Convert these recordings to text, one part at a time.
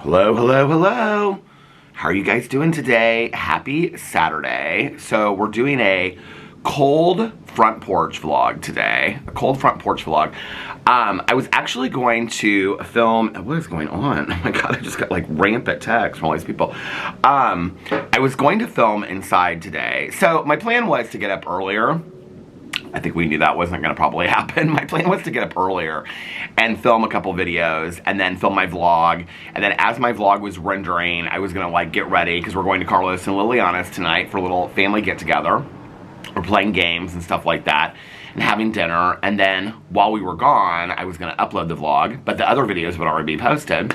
Hello, hello, hello. How are you guys doing today? Happy Saturday. So we're doing a cold front porch vlog today. A cold front porch vlog. I was actually going to film, what is going on? Oh my God, I just got like rampant texts from all these people. I was going to film inside today. So my plan was to get up earlier. I think we knew that wasn't going to probably happen. My plan was to get up earlier and film a couple videos and then film my vlog. And then as my vlog was rendering, I was going to like get ready because we're going to Carlos and Liliana's tonight for a little family get together. We're playing games and stuff like that and having dinner. And then while we were gone, I was going to upload the vlog, but the other videos would already be posted.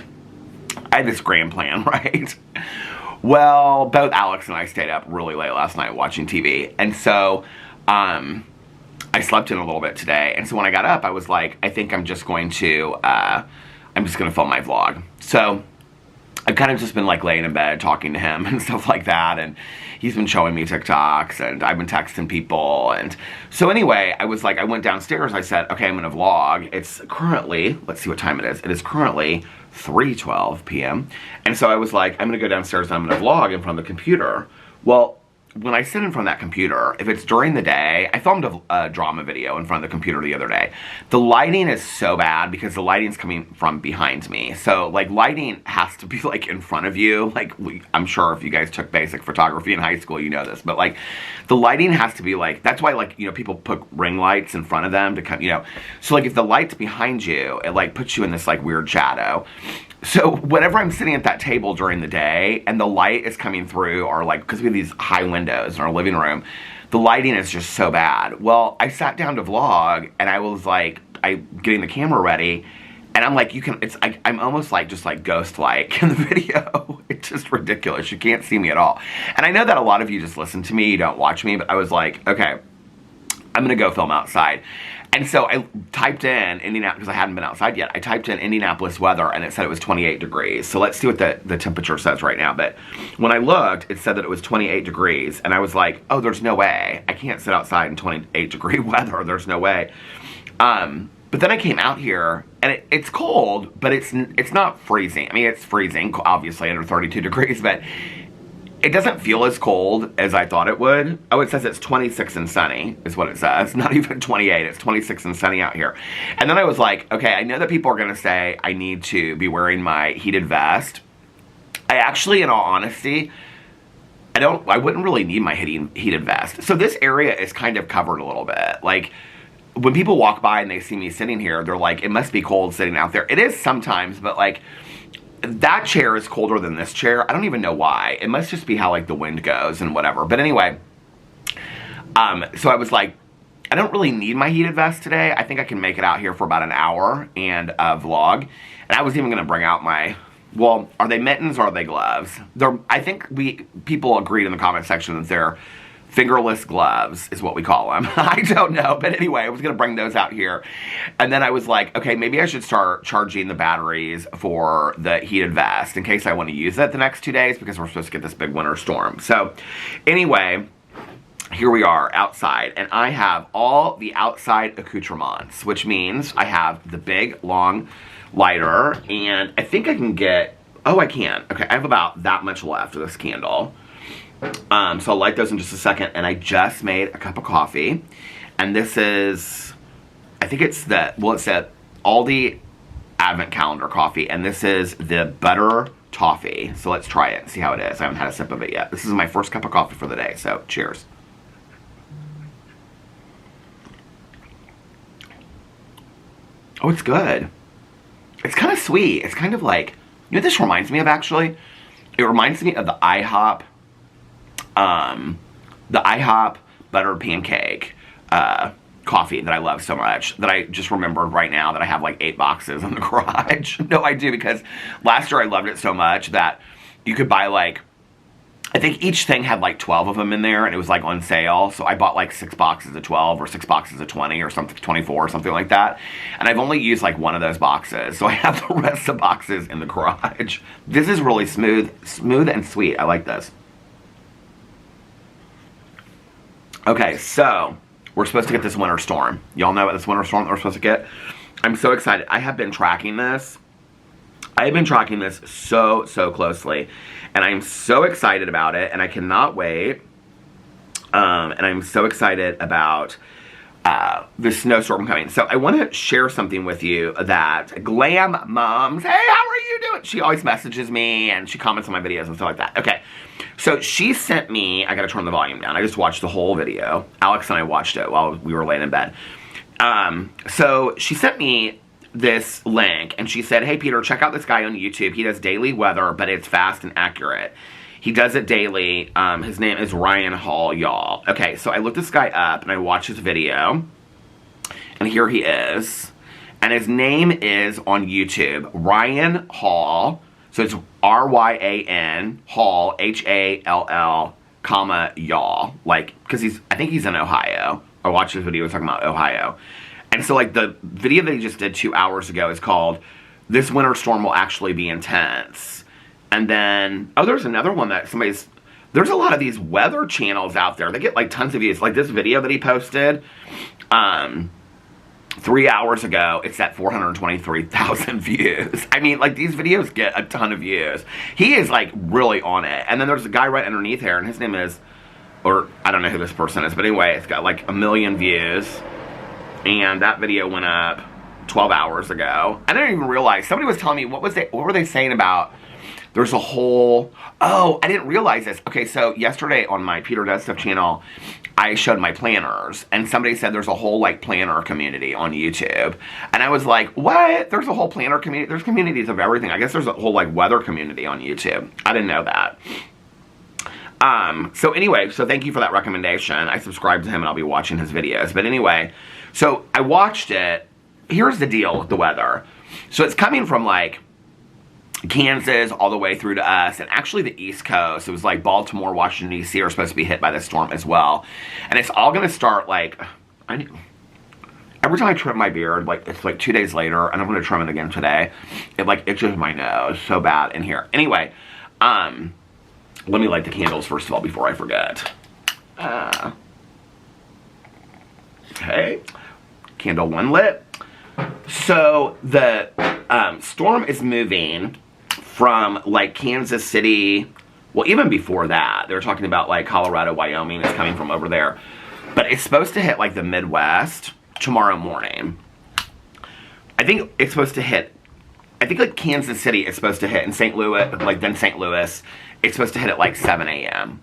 I had this grand plan, right? Well, both Alex and I stayed up really late last night watching TV. And so, I slept in a little bit today, and so when I got up, I was like, I think I'm just going to film my vlog. So I've kind of just been like laying in bed talking to him and stuff like that, and he's been showing me TikToks, and I've been texting people, and so anyway, I was like, I went downstairs, I said, okay, I'm gonna vlog. It's currently, let's see what time it is. It is currently 3:12 p.m. And so I was like, I'm gonna go downstairs and I'm gonna vlog in front of the computer. Well, when I sit in front of that computer, if it's during the day, I filmed a drama video in front of the computer the other day. The lighting is so bad because the lighting's coming from behind me. So, like, lighting has to be, like, in front of you. Like, I'm sure if you guys took basic photography in high school, you know this. But, like, the lighting has to be, like, that's why, like, you know, people put ring lights in front of them to come, you know. So, like, if the light's behind you, it, like, puts you in this, like, weird shadow. So whenever I'm sitting at that table during the day and the light is coming through, or like, because we have these high windows in our living room, the lighting is just so bad. Well, I sat down to vlog and I was like, getting the camera ready, and I'm like, I'm almost like, just like ghost-like in the video. It's just ridiculous. You can't see me at all. And I know that a lot of you just listen to me, you don't watch me, but I was like, okay, I'm gonna go film outside. And so I typed in Indianapolis, because I hadn't been outside yet. I typed in Indianapolis weather, and it said it was 28 degrees. So let's see what the temperature says right now. But when I looked, it said that it was 28 degrees. And I was like, oh, there's no way. I can't sit outside in 28 degree weather. There's no way. But then I came out here, and it's cold, but it's not freezing. I mean, it's freezing, obviously, under 32 degrees, but it doesn't feel as cold as I thought it would. Oh, it says it's 26 and sunny, is what it says. Not even 28, it's 26 and sunny out here. And then I was like, okay, I know that people are gonna say I need to be wearing my heated vest. I actually, in all honesty, I wouldn't really need my heated vest. So this area is kind of covered a little bit. Like, when people walk by and they see me sitting here, they're like, it must be cold sitting out there. It is sometimes, but like, that chair is colder than this chair. I don't even know why. It must just be how, like, the wind goes and whatever. But anyway, so I was like, I don't really need my heated vest today. I think I can make it out here for about an hour and vlog. And I was even going to bring out my, well, are they mittens or are they gloves? I think people agreed in the comment section that they're fingerless gloves is what we call them. I don't know, but anyway, I was gonna bring those out here. And then I was like, okay, maybe I should start charging the batteries for the heated vest in case I want to use it the next 2 days, because we're supposed to get this big winter storm. So anyway, here we are outside, and I have all the outside accoutrements, which means I have the big, long lighter, and I think I can get, oh, I can. Okay, I have about that much left of this candle. So I'll light those in just a second, and I just made a cup of coffee, and this is, I think it's the Aldi Advent Calendar coffee, and this is the butter toffee. So let's try it and see how it is. I haven't had a sip of it yet. This is my first cup of coffee for the day, so cheers. Oh, it's good. It's kind of sweet. It's kind of like, you know what this reminds me of, actually? It reminds me of the IHOP buttered pancake coffee that I love so much, that I just remembered right now that I have like 8 boxes in the garage. No, I do, because last year I loved it so much that you could buy, like, I think each thing had like 12 of them in there, and it was like on sale. So I bought like 6 boxes of 12 or 6 boxes of 20 or something, 24 or something like that. And I've only used like one of those boxes. So I have the rest of the boxes in the garage. This is really smooth and sweet. I like this. Okay, so we're supposed to get this winter storm. Y'all know about this winter storm that we're supposed to get? I'm so excited. I have been tracking this I've been tracking this so closely, and I'm so excited about it, and I cannot wait. And I'm so excited about the snowstorm coming. So I want to share something with you that Glam Moms, hey, how are you doing? She always messages me and she comments on my videos and stuff like that. Okay, so she sent me, I gotta turn the volume down. I just watched the whole video. Alex and I watched it while we were laying in bed. So she sent me this link and she said, hey Peter, check out this guy on YouTube. He does daily weather, but it's fast and accurate. He does it daily. His name is Ryan Hall, y'all. Okay, so I looked this guy up and I watched his video. And here he is. And his name is on YouTube, Ryan Hall. So it's R-Y-A-N, Hall, H-A-L-L, comma, y'all. Like, because I think he's in Ohio. I watched his video talking about Ohio. And so, like, the video that he just did 2 hours ago is called, This Winter Storm Will Actually Be Intense. And then, oh, there's another one that there's a lot of these weather channels out there. They get, like, tons of views. Like, this video that he posted, 3 hours ago, it's at 423,000 views. I mean, like, these videos get a ton of views. He is, like, really on it. And then there's a guy right underneath here, and his name is, or I don't know who this person is, but anyway, it's got, like, 1 million views. And that video went up 12 hours ago. I didn't even realize, somebody was telling me, what were they saying about, there's a whole, oh, I didn't realize this. Okay, so yesterday on my Peter Does Stuff channel, I showed my planners, and somebody said there's a whole, like, planner community on YouTube. And I was like, what? There's a whole planner community? There's communities of everything. I guess there's a whole, like, weather community on YouTube. I didn't know that. So anyway, so thank you for that recommendation. I subscribed to him and I'll be watching his videos. But anyway, so I watched it. Here's the deal with the weather. So it's coming from, like, Kansas all the way through to us, and actually the East Coast. It was like Baltimore, Washington, D.C. are supposed to be hit by this storm as well. And it's all going to start, like, every time I trim my beard, like, it's like 2 days later, and I'm going to trim it again today. It, like, itches my nose so bad in here. Anyway, let me light the candles first of all before I forget. Okay, candle 1 lit. So the storm is moving from, like, Kansas City, well, even before that, they were talking about, like, Colorado, Wyoming is coming from over there. But it's supposed to hit, like, the Midwest tomorrow morning. I think it's supposed to hit, I think, like, Kansas City is supposed to hit, in St. Louis, like, then St. Louis, it's supposed to hit at, like, 7 a.m.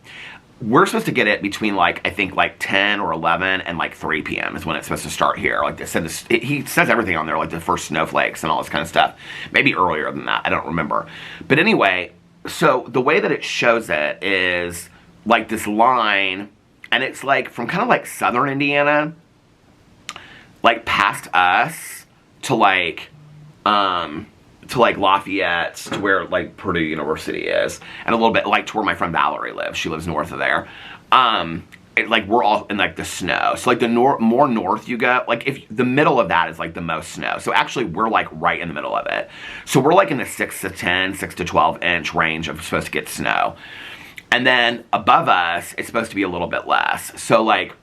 We're supposed to get it between, like, I think, like, 10 or 11 and, like, 3 p.m. is when it's supposed to start here. Like, they said he says everything on there, like the first snowflakes and all this kind of stuff. Maybe earlier than that. I don't remember. But anyway, so the way that it shows it is, like, this line, and it's, like, from kind of, like, southern Indiana, like, past us to, like, Lafayette, to where, like, Purdue University is, and a little bit, like, to where my friend Valerie lives. She lives north of there. Like, we're all in, like, the snow. So, like, the more north you go, like, if the middle of that is, like, the most snow. So, actually, we're, like, right in the middle of it. So, we're, like, in the 6 to 10, 6 to 12 inch range of supposed to get snow. And then above us, it's supposed to be a little bit less. So, like,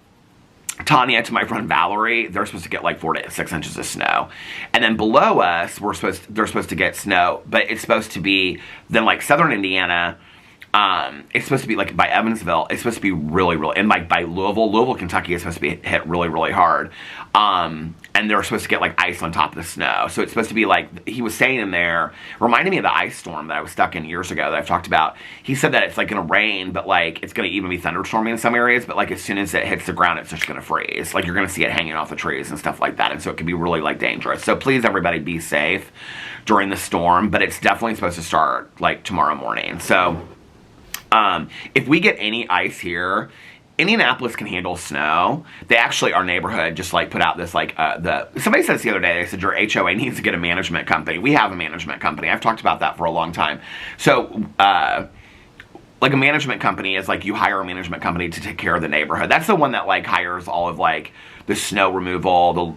Tanya to my friend Valerie, they're supposed to get like 4 to 6 inches of snow. And then below us, they're supposed to get snow, but it's supposed to be, then, like, southern Indiana, it's supposed to be, like, by Evansville, it's supposed to be really, and, like, by Louisville, Kentucky is supposed to be hit really hard. And they're supposed to get, like, ice on top of the snow. So it's supposed to be, like, he was saying in there, reminding me of the ice storm that I was stuck in years ago that I've talked about. He said that it's, like, going to rain, but, like, it's going to even be thunderstorming in some areas, but, like, as soon as it hits the ground, it's just going to freeze. Like, you're going to see it hanging off the trees and stuff like that, and so it can be really, like, dangerous. So please, everybody, be safe during the storm, but it's definitely supposed to start, like, tomorrow morning. So if we get any ice here, Indianapolis can handle snow. They actually, our neighborhood, just, like, put out this, like, somebody said this the other day, they said your HOA needs to get a management company. We have a management company. I've talked about that for a long time. So, like, a management company is, like, you hire a management company to take care of the neighborhood. That's the one that, like, hires all of, like, the snow removal,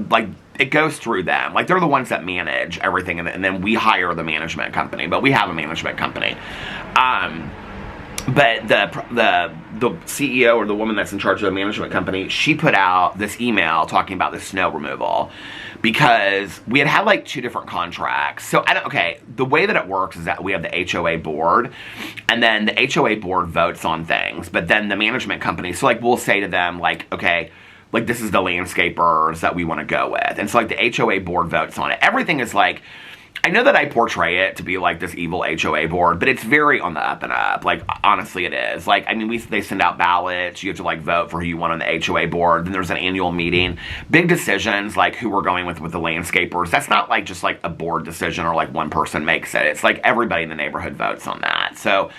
like, it goes through them. Like, they're the ones that manage everything, and then we hire the management company. But we have a management company. But the CEO or the woman that's in charge of the management company, she put out this email talking about the snow removal because we had like 2 different contracts. So the way that it works is that we have the HOA board, and then the HOA board votes on things, but then the management company, so like we'll say to them like, okay, like this is the landscapers that we want to go with. And so like the HOA board votes on it. Everything is like, I know that I portray it to be like this evil HOA board, but it's very on the up and up. Like, honestly, it is. Like, I mean, they send out ballots. You have to, like, vote for who you want on the HOA board. Then there's an annual meeting. Big decisions, like who we're going with the landscapers. That's not, like, just, like, a board decision or, like, one person makes it. It's, like, everybody in the neighborhood votes on that. So,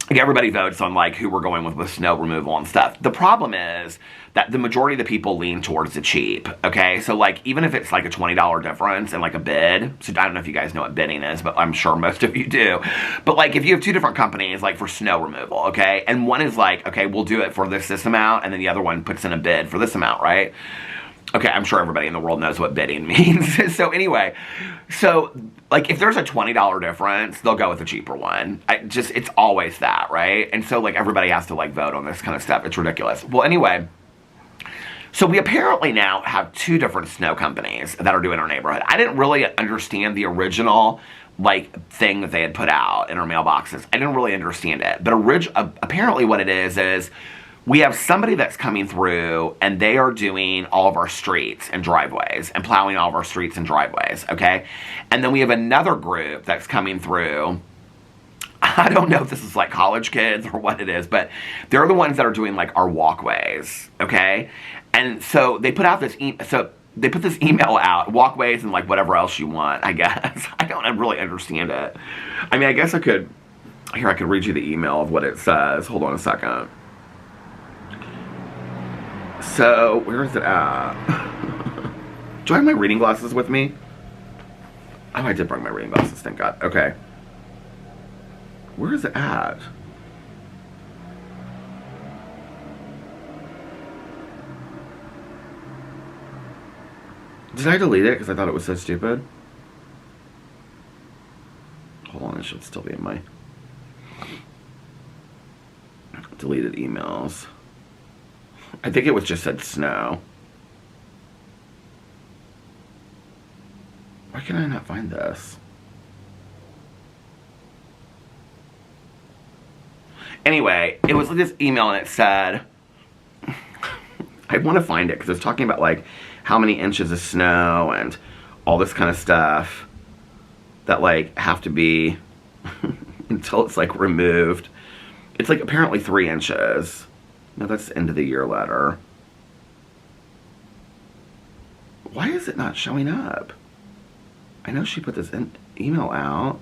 like, everybody votes on, like, who we're going with snow removal and stuff. The problem is that the majority of the people lean towards the cheap, okay? So, like, even if it's, like, a $20 difference in, like, a bid, so I don't know if you guys know what bidding is, but I'm sure most of you do. But, like, if you have 2 different companies, like, for snow removal, okay? And one is like, okay, we'll do it for this amount, and then the other one puts in a bid for this amount, right? Okay, I'm sure everybody in the world knows what bidding means. So anyway, like if there's a $20 difference, they'll go with the cheaper one. It's always that, right? And so like everybody has to like vote on this kind of stuff. It's ridiculous. Well, anyway, so we apparently now have 2 different snow companies that are doing our neighborhood. I didn't really understand the original like thing that they had put out in our mailboxes. I didn't really understand it. But apparently what it is we have somebody that's coming through and they are doing all of our streets and driveways and plowing all of our streets and driveways, okay? And then we have another group that's coming through. I don't know if this is like college kids or what it is, but they're the ones that are doing like our walkways, okay? And so they put out this they put this email out, walkways and like whatever else you want, I guess. I don't really understand it. I mean, I guess I could read you the email of what it says. Hold on a second. So, where is it at? Do I have my reading glasses with me? Oh, I did bring my reading glasses, thank God. Okay. Where is it at? Did I delete it because I thought it was so stupid? Hold on, it should still be in my deleted emails. I think it was just said snow. Why can I not find this? Anyway, it was this email and it said, I want to find it because it's talking about like how many inches of snow and all this kind of stuff that like have to be until it's like removed. It's like apparently 3 inches. No, that's the end of the year letter. Why is it not showing up? I know she put this email out.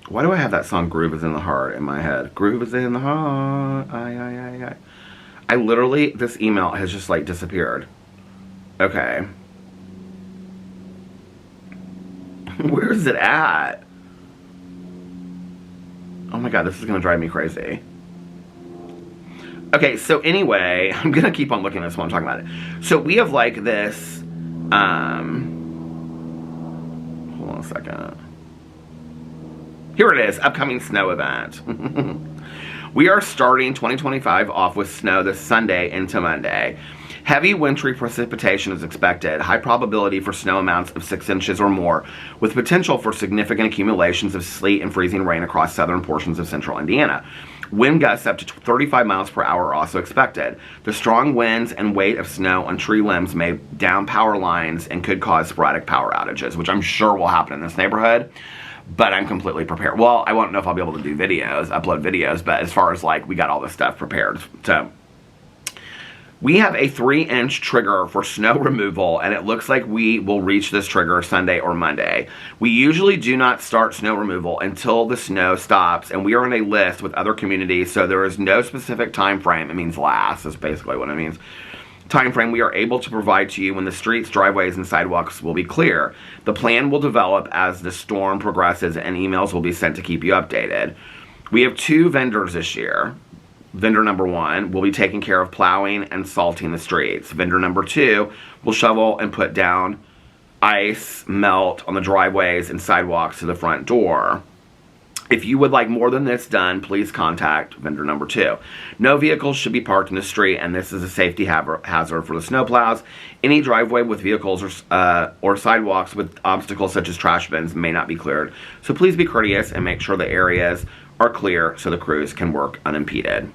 Why do I have that song Groove is in the Heart in my head? Groove is in the heart. I literally, this email has just like disappeared. Okay. Where is it at? Oh my God, this is gonna drive me crazy. Okay, so anyway, I'm gonna keep on looking at this while I'm talking about it. So we have like this, hold on a second. Here it is, upcoming snow event. We are starting 2025 off with snow this Sunday into Monday. Heavy wintry precipitation is expected. High probability for snow amounts of 6 inches or more, with potential for significant accumulations of sleet and freezing rain across southern portions of central Indiana. Wind gusts up to 35 miles per hour are also expected. The strong winds and weight of snow on tree limbs may down power lines and could cause sporadic power outages, which I'm sure will happen in this neighborhood. But I'm completely prepared. Well, I won't know if I'll be able to do videos, upload videos, but as far as like, we got all this stuff prepared. So, we have a 3-inch trigger for snow removal, and it looks like we will reach this trigger Sunday or Monday. We usually do not start snow removal until the snow stops, and we are on a list with other communities, so there is no specific time frame. It means last, is basically what it means. Time frame we are able to provide to you when the streets, driveways, and sidewalks will be clear. The plan will develop as the storm progresses, and emails will be sent to keep you updated. We have 2 vendors this year. Vendor number 1 will be taking care of plowing and salting the streets. Vendor number 2 will shovel and put down ice, melt on the driveways and sidewalks to the front door. If you would like more than this done, please contact vendor number 2. No vehicles should be parked in the street, and this is a safety hazard for the snowplows. Any driveway with vehicles or sidewalks with obstacles such as trash bins may not be cleared. So please be courteous and make sure the areas are clear so the crews can work unimpeded.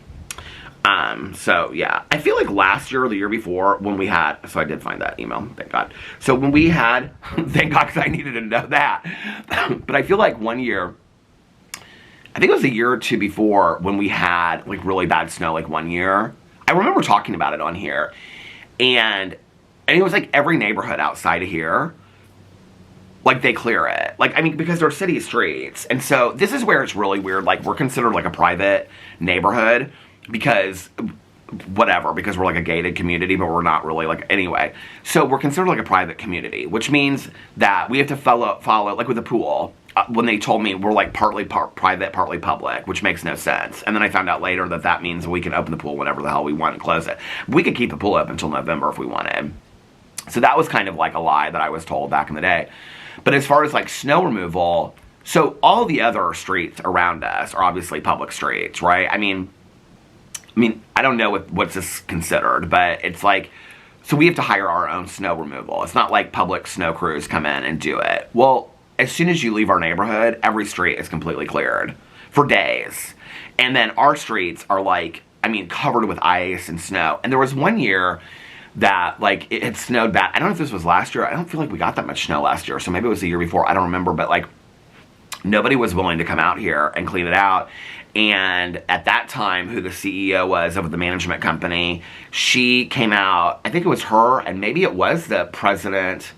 So yeah, I feel like last year or the year before when we had, so I did find that email, thank God. So when we had, thank God, because I needed to know that. But I feel like one year, I think it was a year or two before when we had like really bad snow, like one year. I remember talking about it on here. And it was like every neighborhood outside of here, like they clear it. Like, I mean, because they're city streets. And so this is where it's really weird. Like we're considered like a private neighborhood because whatever, because we're like a gated community, but we're not really like, anyway. So we're considered like a private community, which means that we have to follow like with the pool. When they told me we're like partly private, partly public, which makes no sense. And then I found out later that that means we can open the pool whenever the hell we want and close it. We could keep the pool open until November if we wanted. So that was kind of like a lie that I was told back in the day. But as far as like snow removal, so all the other streets around us are obviously public streets, right? I mean, I don't know what's this considered, but it's like, so we have to hire our own snow removal. It's not like public snow crews come in and do it. Well, as soon as you leave our neighborhood, every street is completely cleared for days. And then our streets are like, I mean, covered with ice and snow. And there was one year that like it had snowed bad. I don't know if this was last year. I don't feel like we got that much snow last year. So maybe it was the year before. I don't remember. But like nobody was willing to come out here and clean it out. And at that time, who the CEO was of the management company, she came out, I think it was her, and maybe it was the president.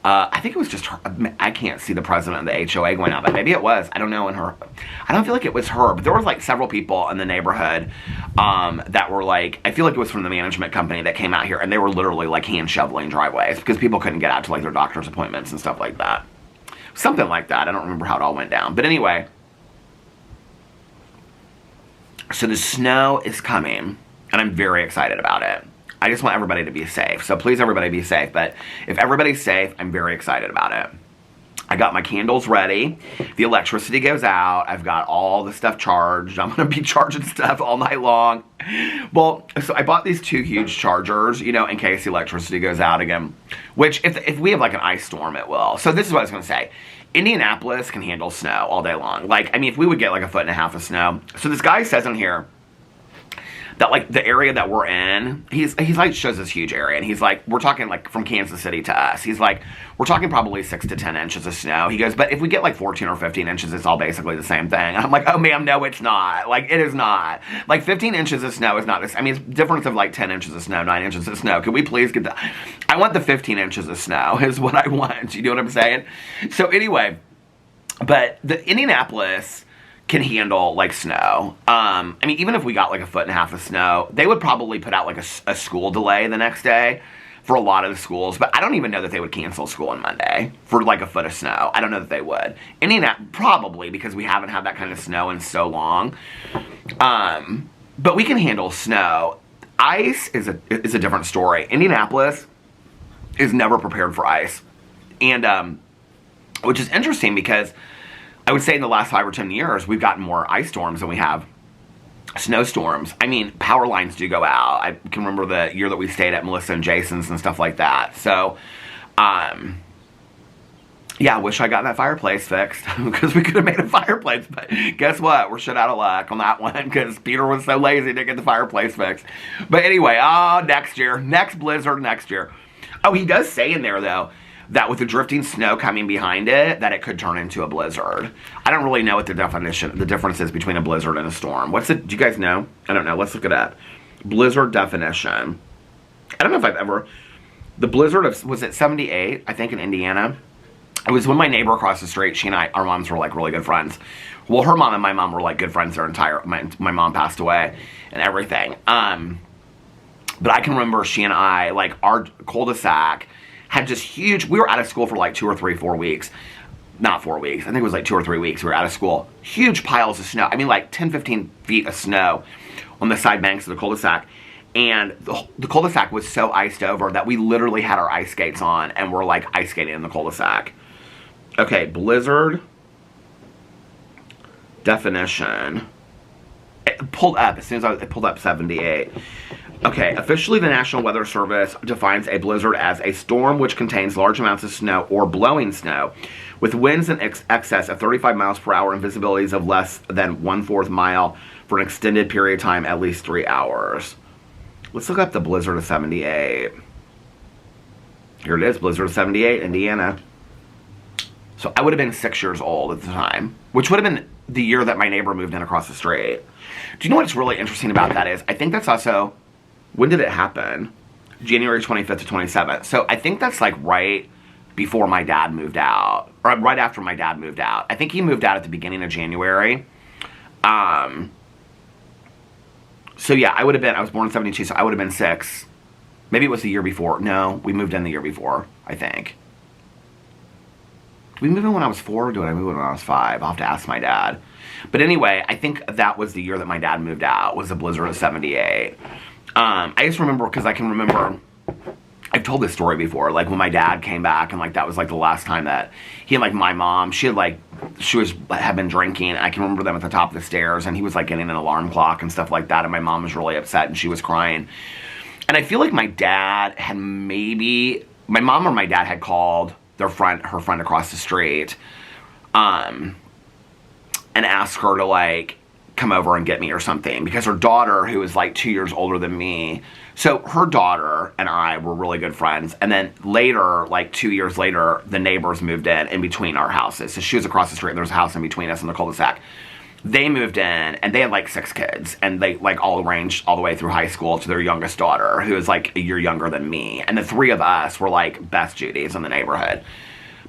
I think it was just her. I can't see the president of the HOA going out, but maybe it was. I don't know. I don't feel like it was her, but there was like several people in the neighborhood that were like, I feel like it was from the management company that came out here, and they were literally like hand shoveling driveways because people couldn't get out to like their doctor's appointments and stuff like that. Something like that. I don't remember how it all went down. But anyway, so the snow is coming, and I'm very excited about it. I just want everybody to be safe. So please, everybody be safe. But if everybody's safe, I'm very excited about it. I got my candles ready. The electricity goes out. I've got all the stuff charged. I'm going to be charging stuff all night long. Well, so I bought these 2 huge chargers, you know, in case the electricity goes out again. Which, if we have like an ice storm, it will. So this is what I was going to say. Indianapolis can handle snow all day long. Like, I mean, if we would get like 1.5 feet of snow. So this guy says in here that like the area that we're in, he's like shows this huge area, and he's like, we're talking like from Kansas City to us. He's like, we're talking probably 6 to 10 inches of snow. He goes, but if we get like 14 or 15 inches, it's all basically the same thing. And I'm like, oh ma'am, no, it's not. Like, it is not. Like 15 inches of snow is not this. I mean, it's difference of like 10 inches of snow, 9 inches of snow. Can we please get that? I want the 15 inches of snow is what I want. You know what I'm saying? So anyway, but the Indianapolis can handle like snow. I mean, even if we got like 1.5 feet of snow, they would probably put out like a school delay the next day for a lot of the schools. But I don't even know that they would cancel school on Monday for like 1 foot of snow. I don't know that they would. Indianapolis, probably, because we haven't had that kind of snow in so long. But we can handle snow. Ice is a different story. Indianapolis is never prepared for ice. And which is interesting because I would say in the last 5 or 10 years, we've gotten more ice storms than we have snowstorms. I mean, power lines do go out. I can remember the year that we stayed at Melissa and Jason's and stuff like that. So, yeah, I wish I got that fireplace fixed because we could have made a fireplace. But guess what? We're shit out of luck on that one because Peter was so lazy to get the fireplace fixed. But anyway, next year. Next blizzard next year. Oh, he does say in there, though, that with the drifting snow coming behind it, that it could turn into a blizzard. I don't really know what the difference is between a blizzard and a storm. Do you guys know? I don't know. Let's look it up. Blizzard definition. I don't know if I've ever, the blizzard was at 78, I think, in Indiana. It was when my neighbor across the street, she and I, our moms were like really good friends. Well, her mom and my mom were like good friends their entire, my mom passed away and everything. But I can remember she and I, like our cul-de-sac, had just huge, we were out of school for like 2 or 3, 4 weeks. Not 4 weeks. I think it was like 2 or 3 weeks we were out of school. Huge piles of snow. I mean like 10, 15 feet of snow on the side banks of the cul-de-sac. And the cul-de-sac was so iced over that we literally had our ice skates on and were like ice skating in the cul-de-sac. Okay, blizzard Definition. It pulled up as soon as it pulled up 78. Okay, officially the National Weather Service defines a blizzard as a storm which contains large amounts of snow or blowing snow with winds in excess of 35 miles per hour and visibilities of less than 1/4 mile for an extended period of time, at least 3 hours. Let's look up the blizzard of 78. Here it is, blizzard of 78, Indiana. So I would have been 6 years old at the time, which would have been the year that my neighbor moved in across the street. Do you know what's really interesting about that is, I think that's also, when did it happen? January 25th to 27th. So I think that's like right before my dad moved out, or right after my dad moved out. I think he moved out at the beginning of January. So yeah, I was born in 72, so I would have been 6. Maybe it was the year before. No, we moved in the year before, I think. Did we move in when I was 4, or did I move in when I was 5? I'll have to ask my dad. But anyway, I think that was the year that my dad moved out, was the blizzard of 78. I just remember, because I can remember, I've told this story before, like when my dad came back, and like that was like the last time that he and like my mom, had been drinking, and I can remember them at the top of the stairs, and he was like getting an alarm clock and stuff like that, and my mom was really upset, and she was crying. And I feel like my dad had my mom or my dad had called her friend across the street, and asked her to like come over and get me or something, because her daughter, who was like 2 years older than me, so her daughter and I were really good friends, and then later, like 2 years later, the neighbors moved in between our houses. So she was across the street, and there was a house in between us in the cul-de-sac. They moved in, and they had like 6 kids, and they like all arranged all the way through high school to their youngest daughter, who was like a year younger than me, and the 3 of us were like best Judies in the neighborhood.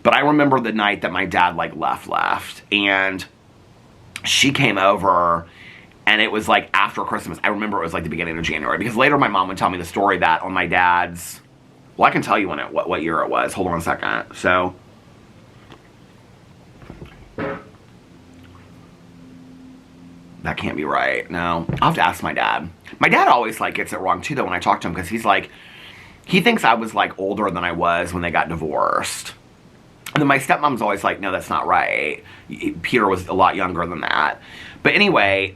But I remember the night that my dad like left, and she came over, and it was like after Christmas. I remember it was like the beginning of January, because later my mom would tell me the story that on my dad's, well, I can tell you what year it was. Hold on a second. So that can't be right. No, I'll have to ask my dad. My dad always like gets it wrong too, though, when I talk to him, because he's like, he thinks I was like older than I was when they got divorced. And then my stepmom's always like, no, that's not right. Peter was a lot younger than that. But anyway,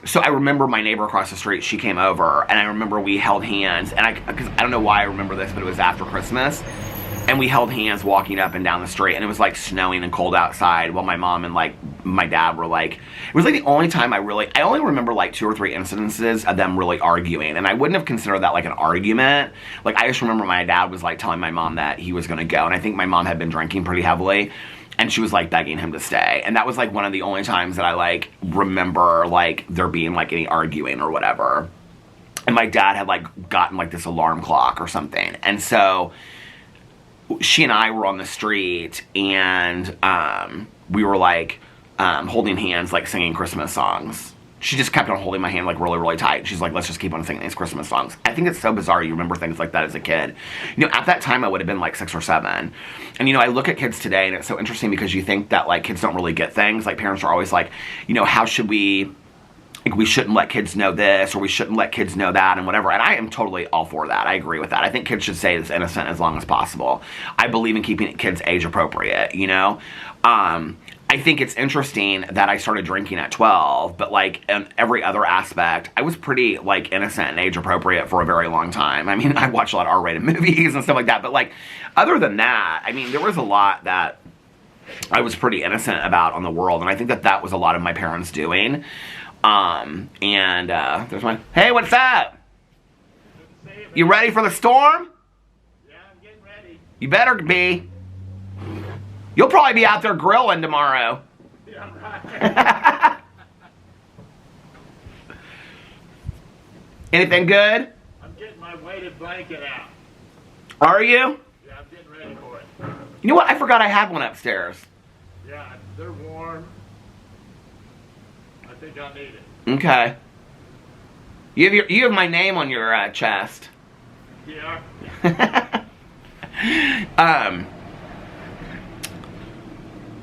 so I remember my neighbor across the street, she came over, and I remember we held hands, and because I don't know why I remember this, but it was after Christmas, and we held hands walking up and down the street, and it was like snowing and cold outside, while my mom and like my dad were like, it was like the only time I only remember like 2 or 3 incidences of them really arguing, and I wouldn't have considered that like an argument. Like, I just remember my dad was like telling my mom that he was gonna go, and I think my mom had been drinking pretty heavily, and she was like begging him to stay, and that was like one of the only times that I like remember like there being like any arguing or whatever. And my dad had like gotten like this alarm clock or something, and so she and I were on the street, and we were like holding hands, like singing Christmas songs. She just kept on holding my hand like really, really tight. She's like, let's just keep on singing these Christmas songs. I think it's so bizarre you remember things like that as a kid. You know, at that time I would have been like 6 or 7. And you know, I look at kids today, and it's so interesting, because you think that like kids don't really get things. Like, parents are always like, you know, how should we, like, we shouldn't let kids know this, or we shouldn't let kids know that, and whatever. And I am totally all for that. I agree with that. I think kids should stay as innocent as long as possible. I believe in keeping kids age appropriate, you know? I think it's interesting that I started drinking at 12, but like in every other aspect, I was pretty like innocent and age appropriate for a very long time. I mean, I watched a lot of R-rated movies and stuff like that, but like other than that, I mean, there was a lot that I was pretty innocent about on the world, and I think that that was a lot of my parents doing. There's my, hey, what's up? You ready for the storm? Yeah, I'm getting ready. You better be. You'll probably be out there grilling tomorrow. Yeah, right. Anything good? I'm getting my weighted blanket out. Are you? Yeah, I'm getting ready for it. You know what? I forgot I had one upstairs. Yeah, they're warm. I think I'll need it. Okay. You have my name on your chest. Yeah.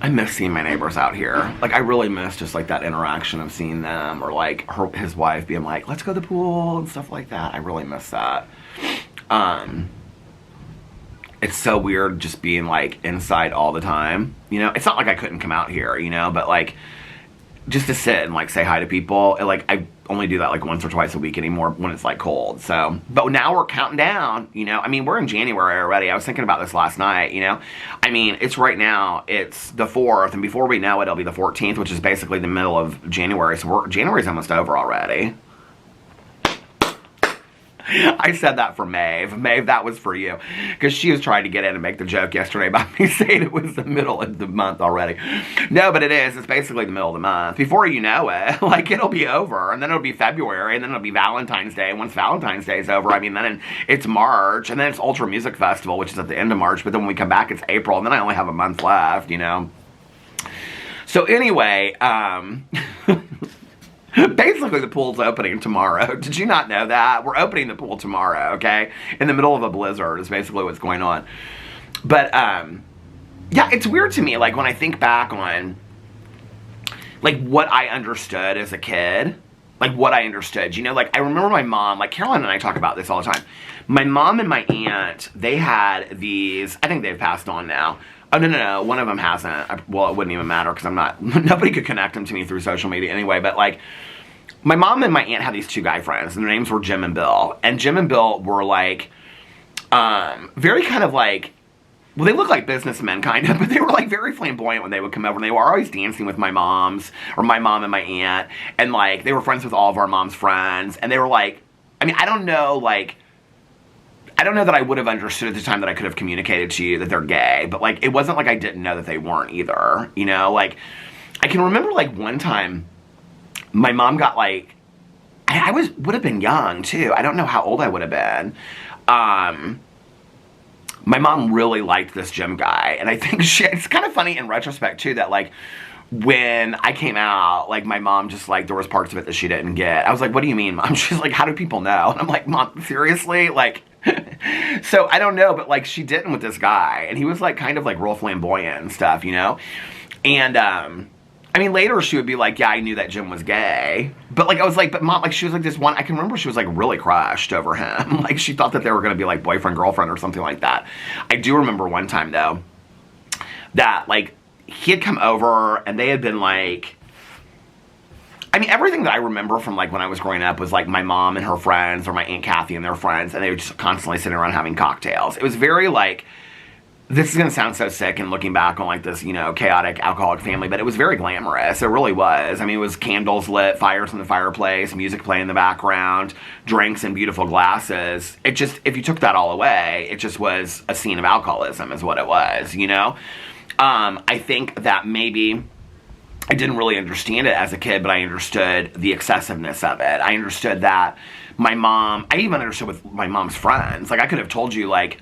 I miss seeing my neighbors out here. Like, I really miss just like that interaction of seeing them, or like his wife being like, let's go to the pool and stuff like that. I really miss that. It's so weird just being like inside all the time, you know? It's not like I couldn't come out here, you know, but like just to sit and like say hi to people. And, like, I only do that like once or twice a week anymore when it's like cold. So, but now we're counting down, you know. I mean, we're in January already. I was thinking about this last night, you know. I mean, it's right now, it's the 4th, and before we know it, it'll be the 14th, which is basically the middle of January. So January's almost over already. I said that for Maeve. Maeve, that was for you. Because she was trying to get in and make the joke yesterday about me saying it was the middle of the month already. No, but it is. It's basically the middle of the month. Before you know it, like, it'll be over. And then it'll be February. And then it'll be Valentine's Day. And once Valentine's Day is over, I mean, then it's March. And then it's Ultra Music Festival, which is at the end of March. But then when we come back, it's April. And then I only have a month left, you know. So anyway, basically, the pool's opening tomorrow. Did you not know that? We're opening the pool tomorrow, okay? In the middle of a blizzard is basically what's going on. But, yeah, it's weird to me, like, when I think back on, like, what I understood as a kid. Like, what I understood. You know, like, I remember my mom, like, Caroline and I talk about this all the time. My mom and my aunt, they had these, I think they've passed on now. Oh, no, one of them hasn't. Well, it wouldn't even matter because I'm not, nobody could connect them to me through social media anyway, but like, my mom and my aunt had these two guy friends, and their names were Jim and Bill. And Jim and Bill were like, very kind of like, well, they looked like businessmen kind of, but they were like very flamboyant when they would come over, and they were always dancing with my mom's, or my mom and my aunt, and like, they were friends with all of our mom's friends, and they were like, I mean, I don't know, like, I don't know that I would have understood at the time that I could have communicated to you that they're gay, but like, it wasn't like I didn't know that they weren't either, you know, like, I can remember like one time, my mom got like, I would have been young too, I don't know how old I would have been, my mom really liked this Jim guy, and I think it's kind of funny in retrospect too, that like, when I came out, like, my mom just, like, there was parts of it that she didn't get. I was like, what do you mean, Mom? She's like, how do people know? And I'm like, Mom, seriously? Like, so, I don't know, but, like, she didn't with this guy, and he was, like, kind of, like, real flamboyant and stuff, you know? And, I mean, later she would be like, yeah, I knew that Jim was gay. But, like, I was like, but Mom, like, she was like this one, I can remember she was, like, really crushed over him. Like, she thought that they were going to be, like, boyfriend, girlfriend or something like that. I do remember one time, though, that, like, he had come over, and they had been, like, I mean, everything that I remember from, like, when I was growing up was, like, my mom and her friends, or my Aunt Kathy and their friends, and they were just constantly sitting around having cocktails. It was very, like, this is going to sound so sick and looking back on, like, this, you know, chaotic alcoholic family, but it was very glamorous. It really was. I mean, it was candles lit, fires in the fireplace, music playing in the background, drinks in beautiful glasses. It just, if you took that all away, it just was a scene of alcoholism is what it was, you know? I think that maybe I didn't really understand it as a kid, but I understood the excessiveness of it. I understood that my mom, I even understood with my mom's friends. Like, I could have told you, like,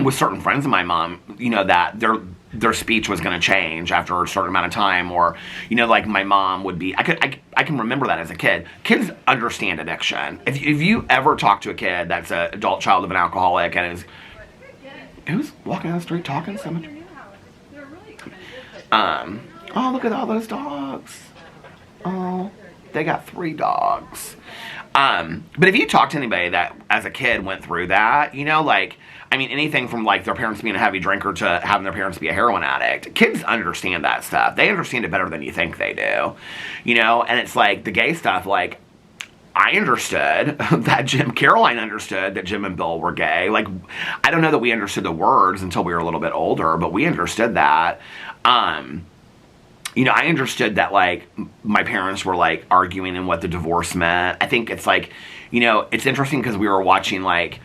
with certain friends of my mom, you know, that their speech was going to change after a certain amount of time, or, you know, like, my mom would be, I can remember that as a kid. Kids understand addiction. If you ever talk to a kid that's an adult child of an alcoholic and is, who's walking down the street talking so much? Oh, look at all those dogs. Oh, they got 3 dogs. But if you talk to anybody that, as a kid, went through that, you know, like, I mean, anything from, like, their parents being a heavy drinker to having their parents be a heroin addict, kids understand that stuff. They understand it better than you think they do, you know, and it's like, the gay stuff, like, I understood that Caroline understood that Jim and Bill were gay. Like, I don't know that we understood the words until we were a little bit older, but we understood that. You know, I understood that, like, my parents were, like, arguing and what the divorce meant. I think it's, like, you know, it's interesting because we were watching, like,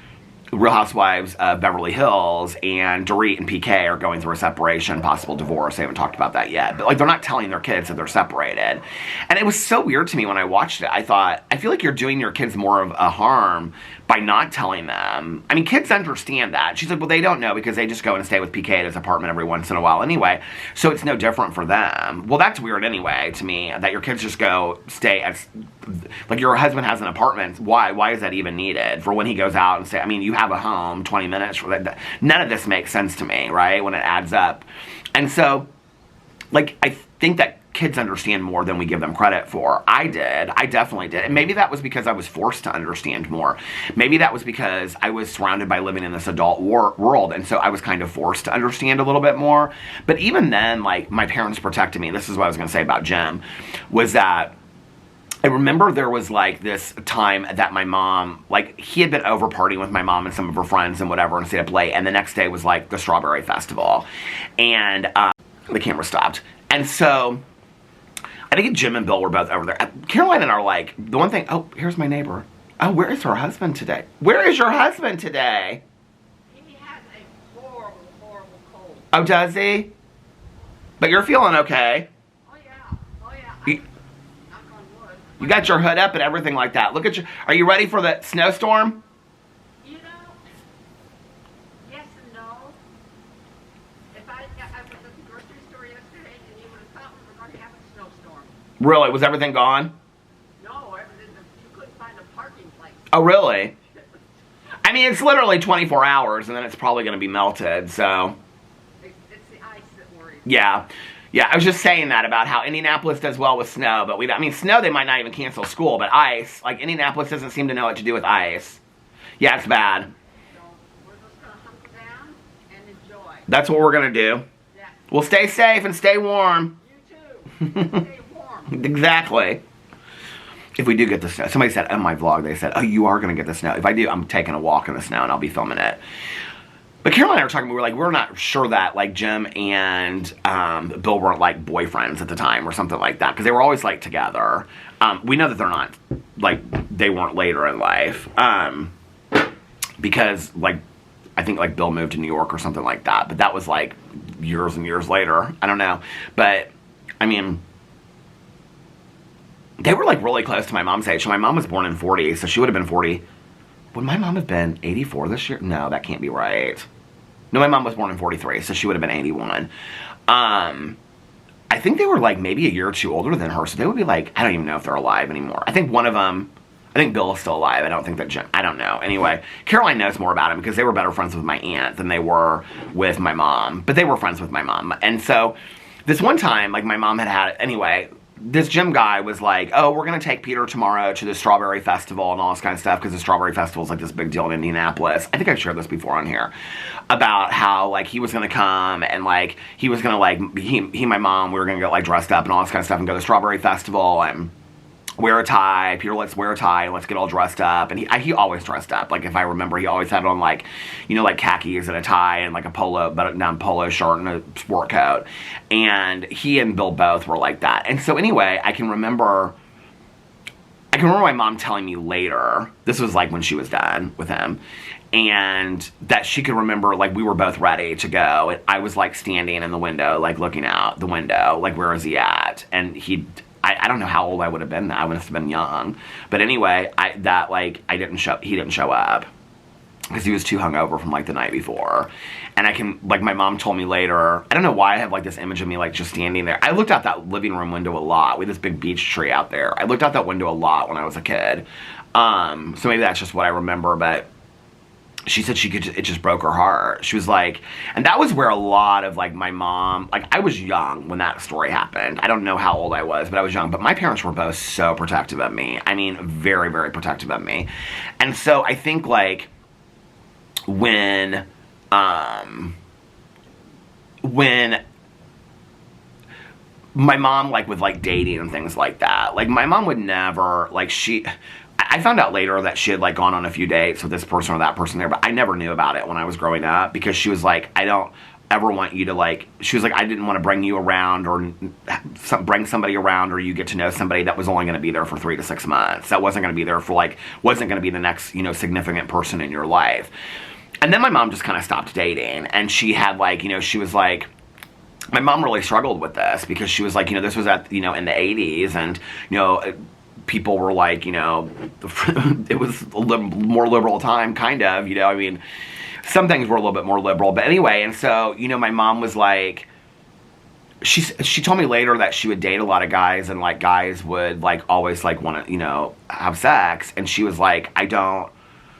Real Housewives of Beverly Hills, and Dorit and PK are going through a separation, possible divorce. They haven't talked about that yet. But, like, they're not telling their kids that they're separated. And it was so weird to me when I watched it. I thought, I feel like you're doing your kids more of a harm by not telling them. I mean, kids understand that. She's like, well, they don't know because they just go and stay with PK at his apartment every once in a while anyway. So it's no different for them. Well, that's weird anyway to me, that your kids just go stay at, like, your husband has an apartment. Why is that even needed? For when he goes out and stay, I mean, you have a home, 20 minutes for that. None of this makes sense to me, right? When it adds up. And so, like, I think that kids understand more than we give them credit for. I did. I definitely did. And maybe that was because I was forced to understand more. Maybe that was because I was surrounded by living in this adult world, and so I was kind of forced to understand a little bit more. But even then, like, my parents protected me. This is what I was going to say about Jim, was that I remember there was, like, this time that my mom, like, he had been over partying with my mom and some of her friends and whatever and stayed up late, and the next day was, like, the Strawberry Festival. And the camera stopped. And so I think Jim and Bill were both over there. Caroline and I are like, the one thing, oh, here's my neighbor. Oh, where is her husband today? Where is your husband today? He has a horrible, horrible cold. Oh, does he? But you're feeling okay. Oh, yeah. Oh, yeah. You, Knock on wood. you got your hood up and everything like that. Look at you. Are you ready for the snowstorm? You know, yes and no. If I was at the grocery store yesterday and you would have thought we were going to have a snowstorm. Really? Was everything gone? No, you couldn't find a parking place. Oh, really? I mean, it's literally 24 hours, and then it's probably going to be melted, so... It's the ice that worries. Yeah. Yeah, I was just saying that about how Indianapolis does well with snow, but I mean, snow, they might not even cancel school, but ice, like, Indianapolis doesn't seem to know what to do with ice. Yeah, it's bad. So we're just going to hunker down and enjoy. That's what we're going to do. Yeah. We'll stay safe and stay warm. You too. Stay warm. Exactly. If we do get the snow. Somebody said on my vlog, they said, oh, you are going to get the snow. If I do, I'm taking a walk in the snow and I'll be filming it. But Caroline and I were talking, we were like, we're not sure that, like, Jim and Bill weren't, like, boyfriends at the time or something like that. Because they were always, like, together. We know that they're not, like, they weren't later in life. Because, like, I think, like, Bill moved to New York or something like that. But that was, like, years and years later. I don't know. But, I mean... They were, like, really close to my mom's age. So my mom was born in 40, so she would have been 40. Would my mom have been 84 this year? No, that can't be right. No, my mom was born in 43, so she would have been 81. I think they were, like, maybe a year or two older than her, so they would be, like, I don't even know if they're alive anymore. I think one of them, I think Bill is still alive. I don't think that Jim, I don't know. Anyway, Caroline knows more about him because they were better friends with my aunt than they were with my mom. But they were friends with my mom. And so, this one time, like, my mom had, anyway... This Jim guy was like, oh, we're going to take Peter tomorrow to the Strawberry Festival and all this kind of stuff, because the Strawberry Festival is like this big deal in Indianapolis. I think I've shared this before on here, about how, like, he was going to come and, like, he was going to, like, he and my mom, we were going to get, like, dressed up and all this kind of stuff and go to the Strawberry Festival and wear a tie. Peter, let's wear a tie and let's get all dressed up. And he always dressed up. Like, if I remember, he always had on, like, you know, like khakis and a tie and, like, a button-down polo shirt and a sport coat. And he and Bill both were like that. And so anyway, I can remember my mom telling me later, this was, like, when she was done with him, and that she could remember, like, we were both ready to go. And I was, like, standing in the window, like, looking out the window, like, where is he at? And I don't know how old I would have been. I must have been young. But anyway, he didn't show up. Because he was too hungover from, like, the night before. And my mom told me later, I don't know why I have, like, this image of me, like, just standing there. I looked out that living room window a lot. We had this big beech tree out there. I looked out that window a lot when I was a kid. So maybe that's just what I remember, but... She said it just broke her heart. She was like, and that was where a lot of, like, my mom, like, I was young when that story happened. I don't know how old I was, but I was young. But my parents were both so protective of me. I mean, very, very protective of me. And so I think, like, when my mom, like, with, like, dating and things like that, like, my mom would never, like, I found out later that she had, like, gone on a few dates with this person or that person there, but I never knew about it when I was growing up, because she was like, I don't ever want you to, like, she was like, I didn't want to bring you around or bring somebody around or you get to know somebody that was only going to be there for 3 to 6 months. That wasn't going to be there for, like, wasn't going to be the next, you know, significant person in your life. And then my mom just kind of stopped dating, and she had, like, you know, she was like, my mom really struggled with this, because she was like, you know, this was at, you know, in the 80s, and, you know, people were like, you know, it was a little more liberal time, kind of, you know, I mean, some things were a little bit more liberal, but anyway, and so, you know, my mom was like, she told me later that she would date a lot of guys, and, like, guys would, like, always, like, want to, you know, have sex, and she was like, I don't,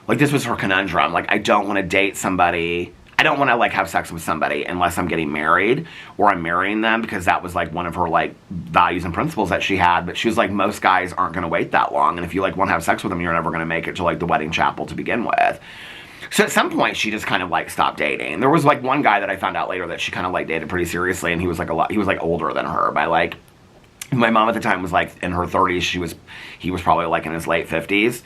like, this was her conundrum, like, I don't want to date somebody I don't want to like have sex with somebody unless I'm getting married or I'm marrying them, because that was like one of her like values and principles that she had. But she was like, most guys aren't going to wait that long, and if you like want to have sex with them, you're never going to make it to like the wedding chapel to begin with. So at some point she just kind of like stopped dating. There was like one guy that I found out later that she kind of like dated pretty seriously, and he was like older than her by like, my mom at the time was like in her 30s. He was probably like in his late 50s.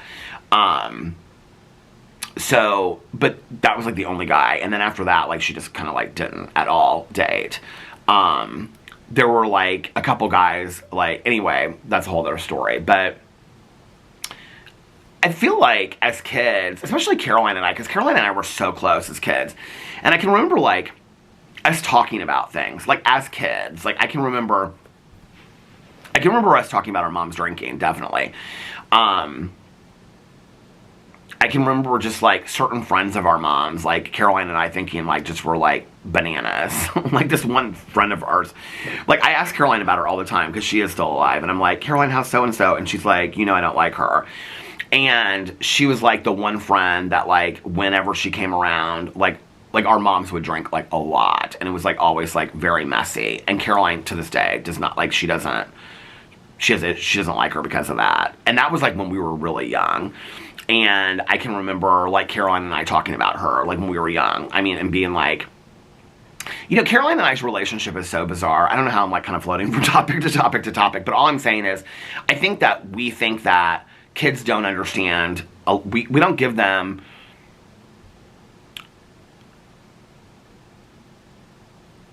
So, but that was like the only guy. And then after that, like she just kind of like didn't at all date. There were like a couple guys, like, anyway, that's a whole other story. But I feel like as kids, especially Caroline and I, because Caroline and I were so close as kids. And I can remember like us talking about things, like as kids. Like I can remember us talking about our moms drinking, definitely. I can remember just like certain friends of our moms, like Caroline and I, thinking like just were like bananas. Like this one friend of ours, like I ask Caroline about her all the time because she is still alive, and I'm like, Caroline, how's so and so? And she's like, I don't like her. And she was like the one friend that like whenever she came around, like our moms would drink like a lot, and it was like always like very messy. And Caroline to this day does not like, she doesn't like her because of that. And that was like when we were really young. And I can remember like Caroline and I talking about her like when we were young. I mean, and being like, Caroline and I's relationship is so bizarre. I don't know how I'm like kind of floating from topic to topic to topic, but all I'm saying is I think that we think that kids don't understand. We don't give them,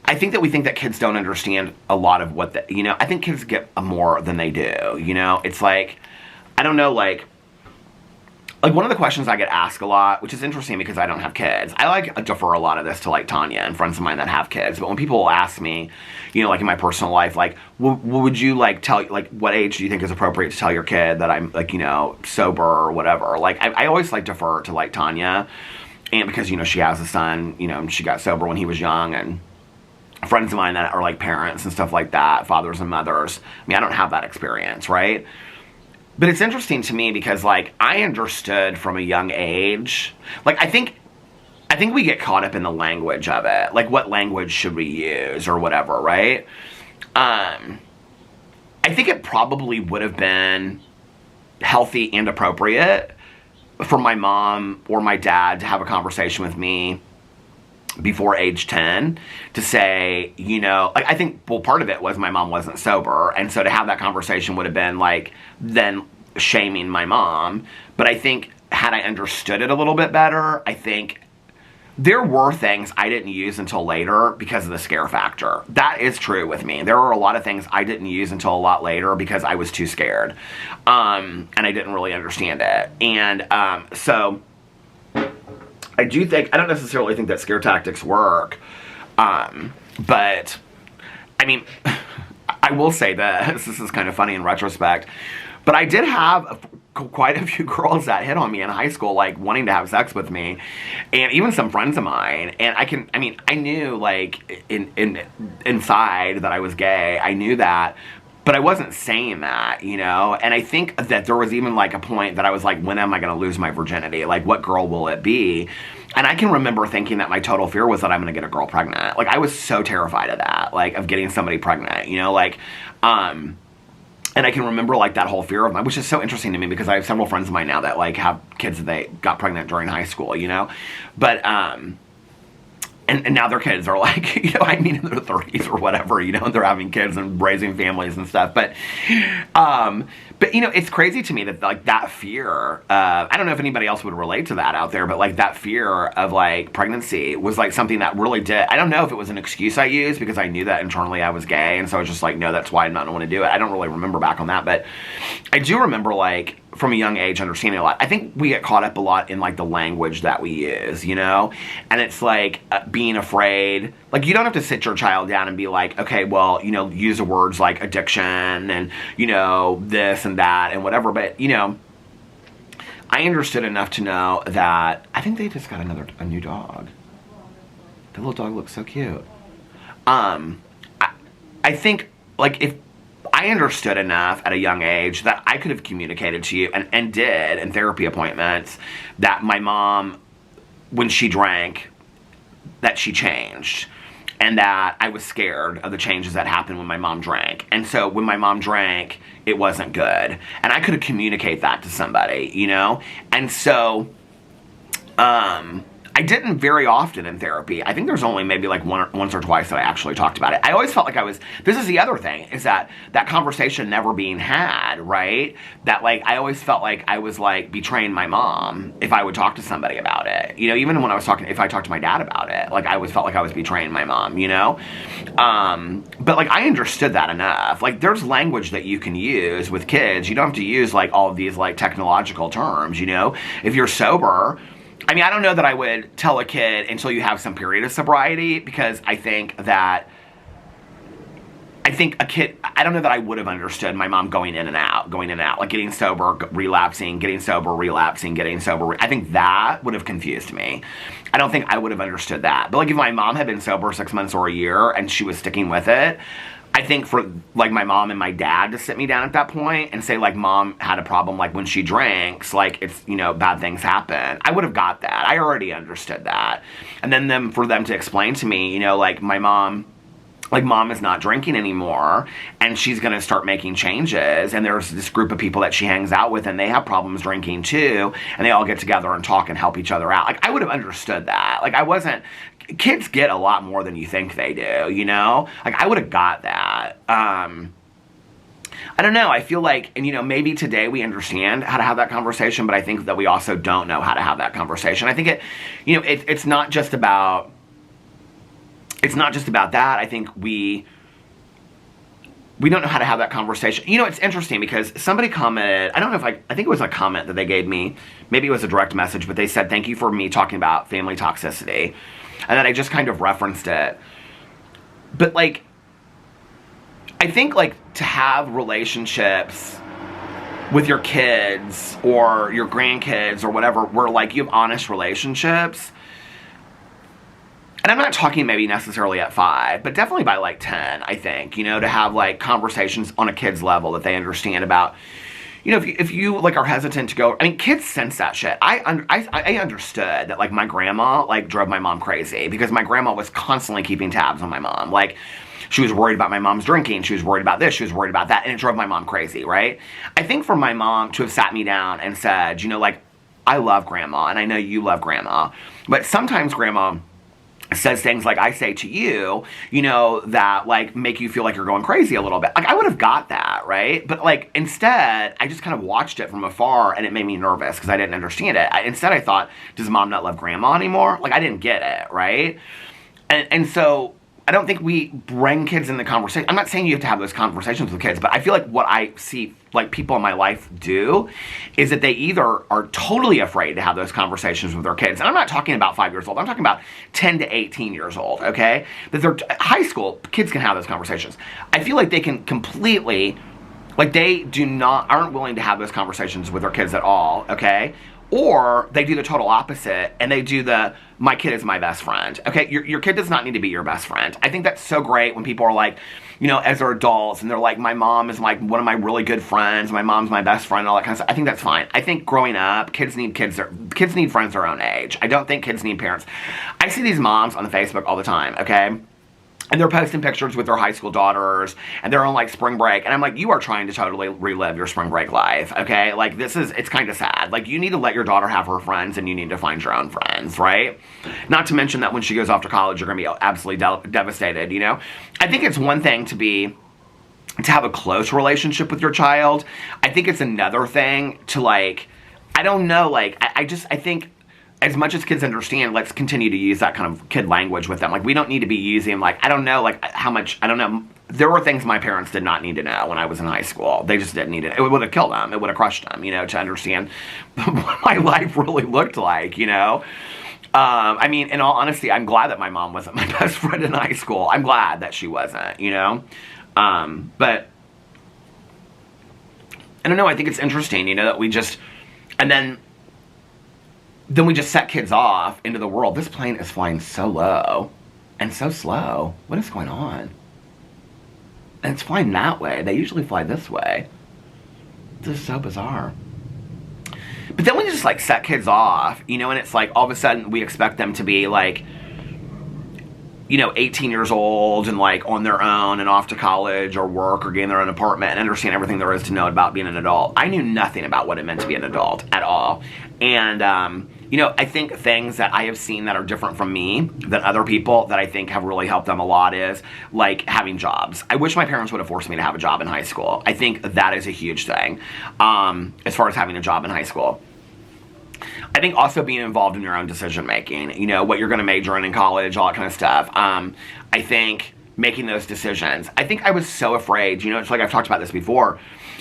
I think that we think that kids don't understand a lot of what I think kids get more than they do. It's like, I don't know, like one of the questions I get asked a lot, which is interesting because I don't have kids. I like defer a lot of this to like Tanya and friends of mine that have kids. But when people ask me, like in my personal life, like, would you like tell, like, what age do you think is appropriate to tell your kid that I'm like, sober or whatever? Like, I always like defer to like Tanya, and because she has a son, and she got sober when he was young, and friends of mine that are like parents and stuff like that, fathers and mothers. I mean, I don't have that experience, right? But it's interesting to me because, like, I understood from a young age, like, I think we get caught up in the language of it. Like, what language should we use or whatever, right? I think it probably would have been healthy and appropriate for my mom or my dad to have a conversation with me before age 10 to say, like, I think, well, part of it was my mom wasn't sober, and so to have that conversation would have been like then shaming my mom. But I think had I understood it a little bit better, I think there were things I didn't use until later because of the scare factor. That is true with me. There were a lot of things I didn't use until a lot later because I was too scared, and I didn't really understand it. And so I don't necessarily think that scare tactics work, but, I mean, I will say this is kind of funny in retrospect, but I did have quite a few girls that hit on me in high school, like, wanting to have sex with me, and even some friends of mine, and I knew, like, inside that I was gay. I knew that, but I wasn't saying that, and I think that there was even, like, a point that I was like, when am I going to lose my virginity? Like, what girl will it be? And I can remember thinking that my total fear was that I'm going to get a girl pregnant. Like, I was so terrified of that, like, of getting somebody pregnant, like, and I can remember, like, that whole fear of mine, which is so interesting to me because I have several friends of mine now that, like, have kids that they got pregnant during high school, but, and now their kids are like, in their 30s or whatever, and they're having kids and raising families and stuff. But it's crazy to me that, like, that fear, I don't know if anybody else would relate to that out there, but, like, that fear of, like, pregnancy was, like, something that really did. I don't know if it was an excuse I used because I knew that internally I was gay, and so I was just like, no, that's why I'm not going to do it. I don't really remember back on that, but I do remember, like, from a young age understanding a lot. I think we get caught up a lot in, like, the language that we use, and it's like being afraid. Like, you don't have to sit your child down and be like, okay, well, use the words like addiction and, this and that and whatever, but, I understood enough to know that I think they just got a new dog. The little dog looks so cute. I think, like, if I understood enough at a young age that I could have communicated to you, and did in therapy appointments, that my mom, when she drank, that she changed. And that I was scared of the changes that happened when my mom drank. And so when my mom drank, it wasn't good. And I could communicate that to somebody, you know? And so, I didn't very often in therapy. I think there's only maybe like once or twice that I actually talked about it. I always felt like this is the other thing, is that conversation never being had, right? That like, I always felt like I was like betraying my mom if I would talk to somebody about it. You know, even when if I talked to my dad about it, like I always felt like I was betraying my mom, you know? But like, I understood that enough. Like, there's language that you can use with kids. You don't have to use like all of these like technological terms, you know? If you're sober, I mean, I don't know that I would tell a kid until you have some period of sobriety, because I think a kid, I don't know that I would have understood my mom going in and out, like getting sober, relapsing, getting sober, relapsing, getting sober. I think that would have confused me. I don't think I would have understood that. But like if my mom had been sober 6 months or a year and she was sticking with it, I think for like my mom and my dad to sit me down at that point and say like, mom had a problem like when she drinks, like it's, you know, bad things happen. I would have got that. I already understood that. And then for them to explain to me, you know, like mom is not drinking anymore and she's going to start making changes, and there's this group of people that she hangs out with and they have problems drinking too, and they all get together and talk and help each other out. Like I would have understood that. Like kids get a lot more than you think they do, you know? Like I would have got that. I don't know. I feel like, and you know, maybe today we understand how to have that conversation, but I think that we also don't know how to have that conversation. I think it's not just about that. I think we don't know how to have that conversation. You know, it's interesting because somebody commented, I don't know if I think it was a comment that they gave me, maybe it was a direct message, but they said, thank you for me talking about family toxicity. And then I just kind of referenced it. But like, I think like to have relationships with your kids or your grandkids or whatever, where like you have honest relationships, and I'm not talking maybe necessarily at 5, but definitely by like 10, I think, you know, to have like conversations on a kid's level that they understand about, you know, if you like are hesitant to go, I mean, kids sense that shit. I understood that like my grandma like drove my mom crazy because my grandma was constantly keeping tabs on my mom. Like she was worried about my mom's drinking. She was worried about this. She was worried about that. And it drove my mom crazy, right? I think for my mom to have sat me down and said, you know, like, I love grandma and I know you love grandma, but sometimes grandma says things like I say to you, you know, that like make you feel like you're going crazy a little bit. Like I would have got that, right? But like instead, I just kind of watched it from afar and it made me nervous because I didn't understand it. Instead, I thought, does mom not love grandma anymore? Like I didn't get it, right? And so I don't think we bring kids in the conversation. I'm not saying you have to have those conversations with kids, but I feel like what I see like people in my life do is that they either are totally afraid to have those conversations with their kids. And I'm not talking about 5 years old. I'm talking about 10 to 18 years old, okay? That they're high school, kids can have those conversations. I feel like they can completely, like they aren't willing to have those conversations with their kids at all, okay? Or they do the total opposite and they do my kid is my best friend. Okay, your kid does not need to be your best friend. I think that's so great when people are like, you know, as they're adults and they're like, my mom is like one of my really good friends, my mom's my best friend, all that kind of stuff. I think that's fine. I think growing up, kids need friends their own age. I don't think kids need parents. I see these moms on the Facebook all the time, okay? And they're posting pictures with their high school daughters, and they're on like spring break. And I'm like, you are trying to totally relive your spring break life, okay? Like it's kind of sad. Like you need to let your daughter have her friends and you need to find your own friends, right? Not to mention that when she goes off to college, you're gonna be absolutely devastated, you know? I think it's one thing to have a close relationship with your child. I think it's another thing to like, I don't know, like, I think, as much as kids understand, let's continue to use that kind of kid language with them. Like, we don't need to be using, like, I don't know, like, how much, I don't know. There were things my parents did not need to know when I was in high school. They just didn't need it. It would have killed them. It would have crushed them, you know, to understand what my life really looked like, you know. I mean, in all honesty, I'm glad that my mom wasn't my best friend in high school. I'm glad that she wasn't, you know. But, I don't know, I think it's interesting, you know, that we just, and then we just set kids off into the world. This plane is flying so low and so slow. What is going on? And it's flying that way. They usually fly this way. This is so bizarre. But then we just like set kids off, you know, and it's like all of a sudden we expect them to be like, 18 years old and like on their own and off to college or work or getting their own apartment and understand everything there is to know about being an adult. I knew nothing about what it meant to be an adult at all. And, I think things that I have seen that are different from me than other people that I think have really helped them a lot is like having jobs. I wish my parents would have forced me to have a job in high school. I think that is a huge thing, as far as having a job in high school. I think also being involved in your own decision making, what you're going to major in college, all that kind of stuff. I think making those decisions. I think I was so afraid, it's like I've talked about this before.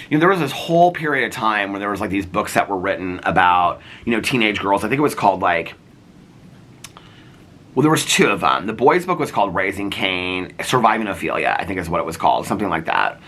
There was this whole period of time where there was like these books that were written about, teenage girls. I think it was called there was two of them. The boys' book was called Raising Cain, Surviving Ophelia, I think is what it was called, something like that.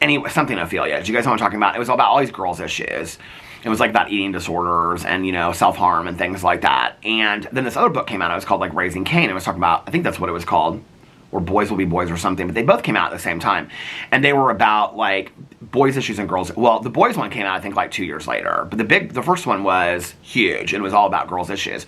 Anyway, something Ophelia. Do you guys know what I'm talking about? It was all about all these girls' issues. It was like about eating disorders and, self-harm and things like that. And then this other book came out. It was called like Raising Cain. It was talking about, I think that's what it was called, or Boys Will Be Boys or something. But they both came out at the same time. And they were about like boys' issues and girls. Well, the boys one came out, I think, like 2 years later. But the first one was huge. And it was all about girls' issues.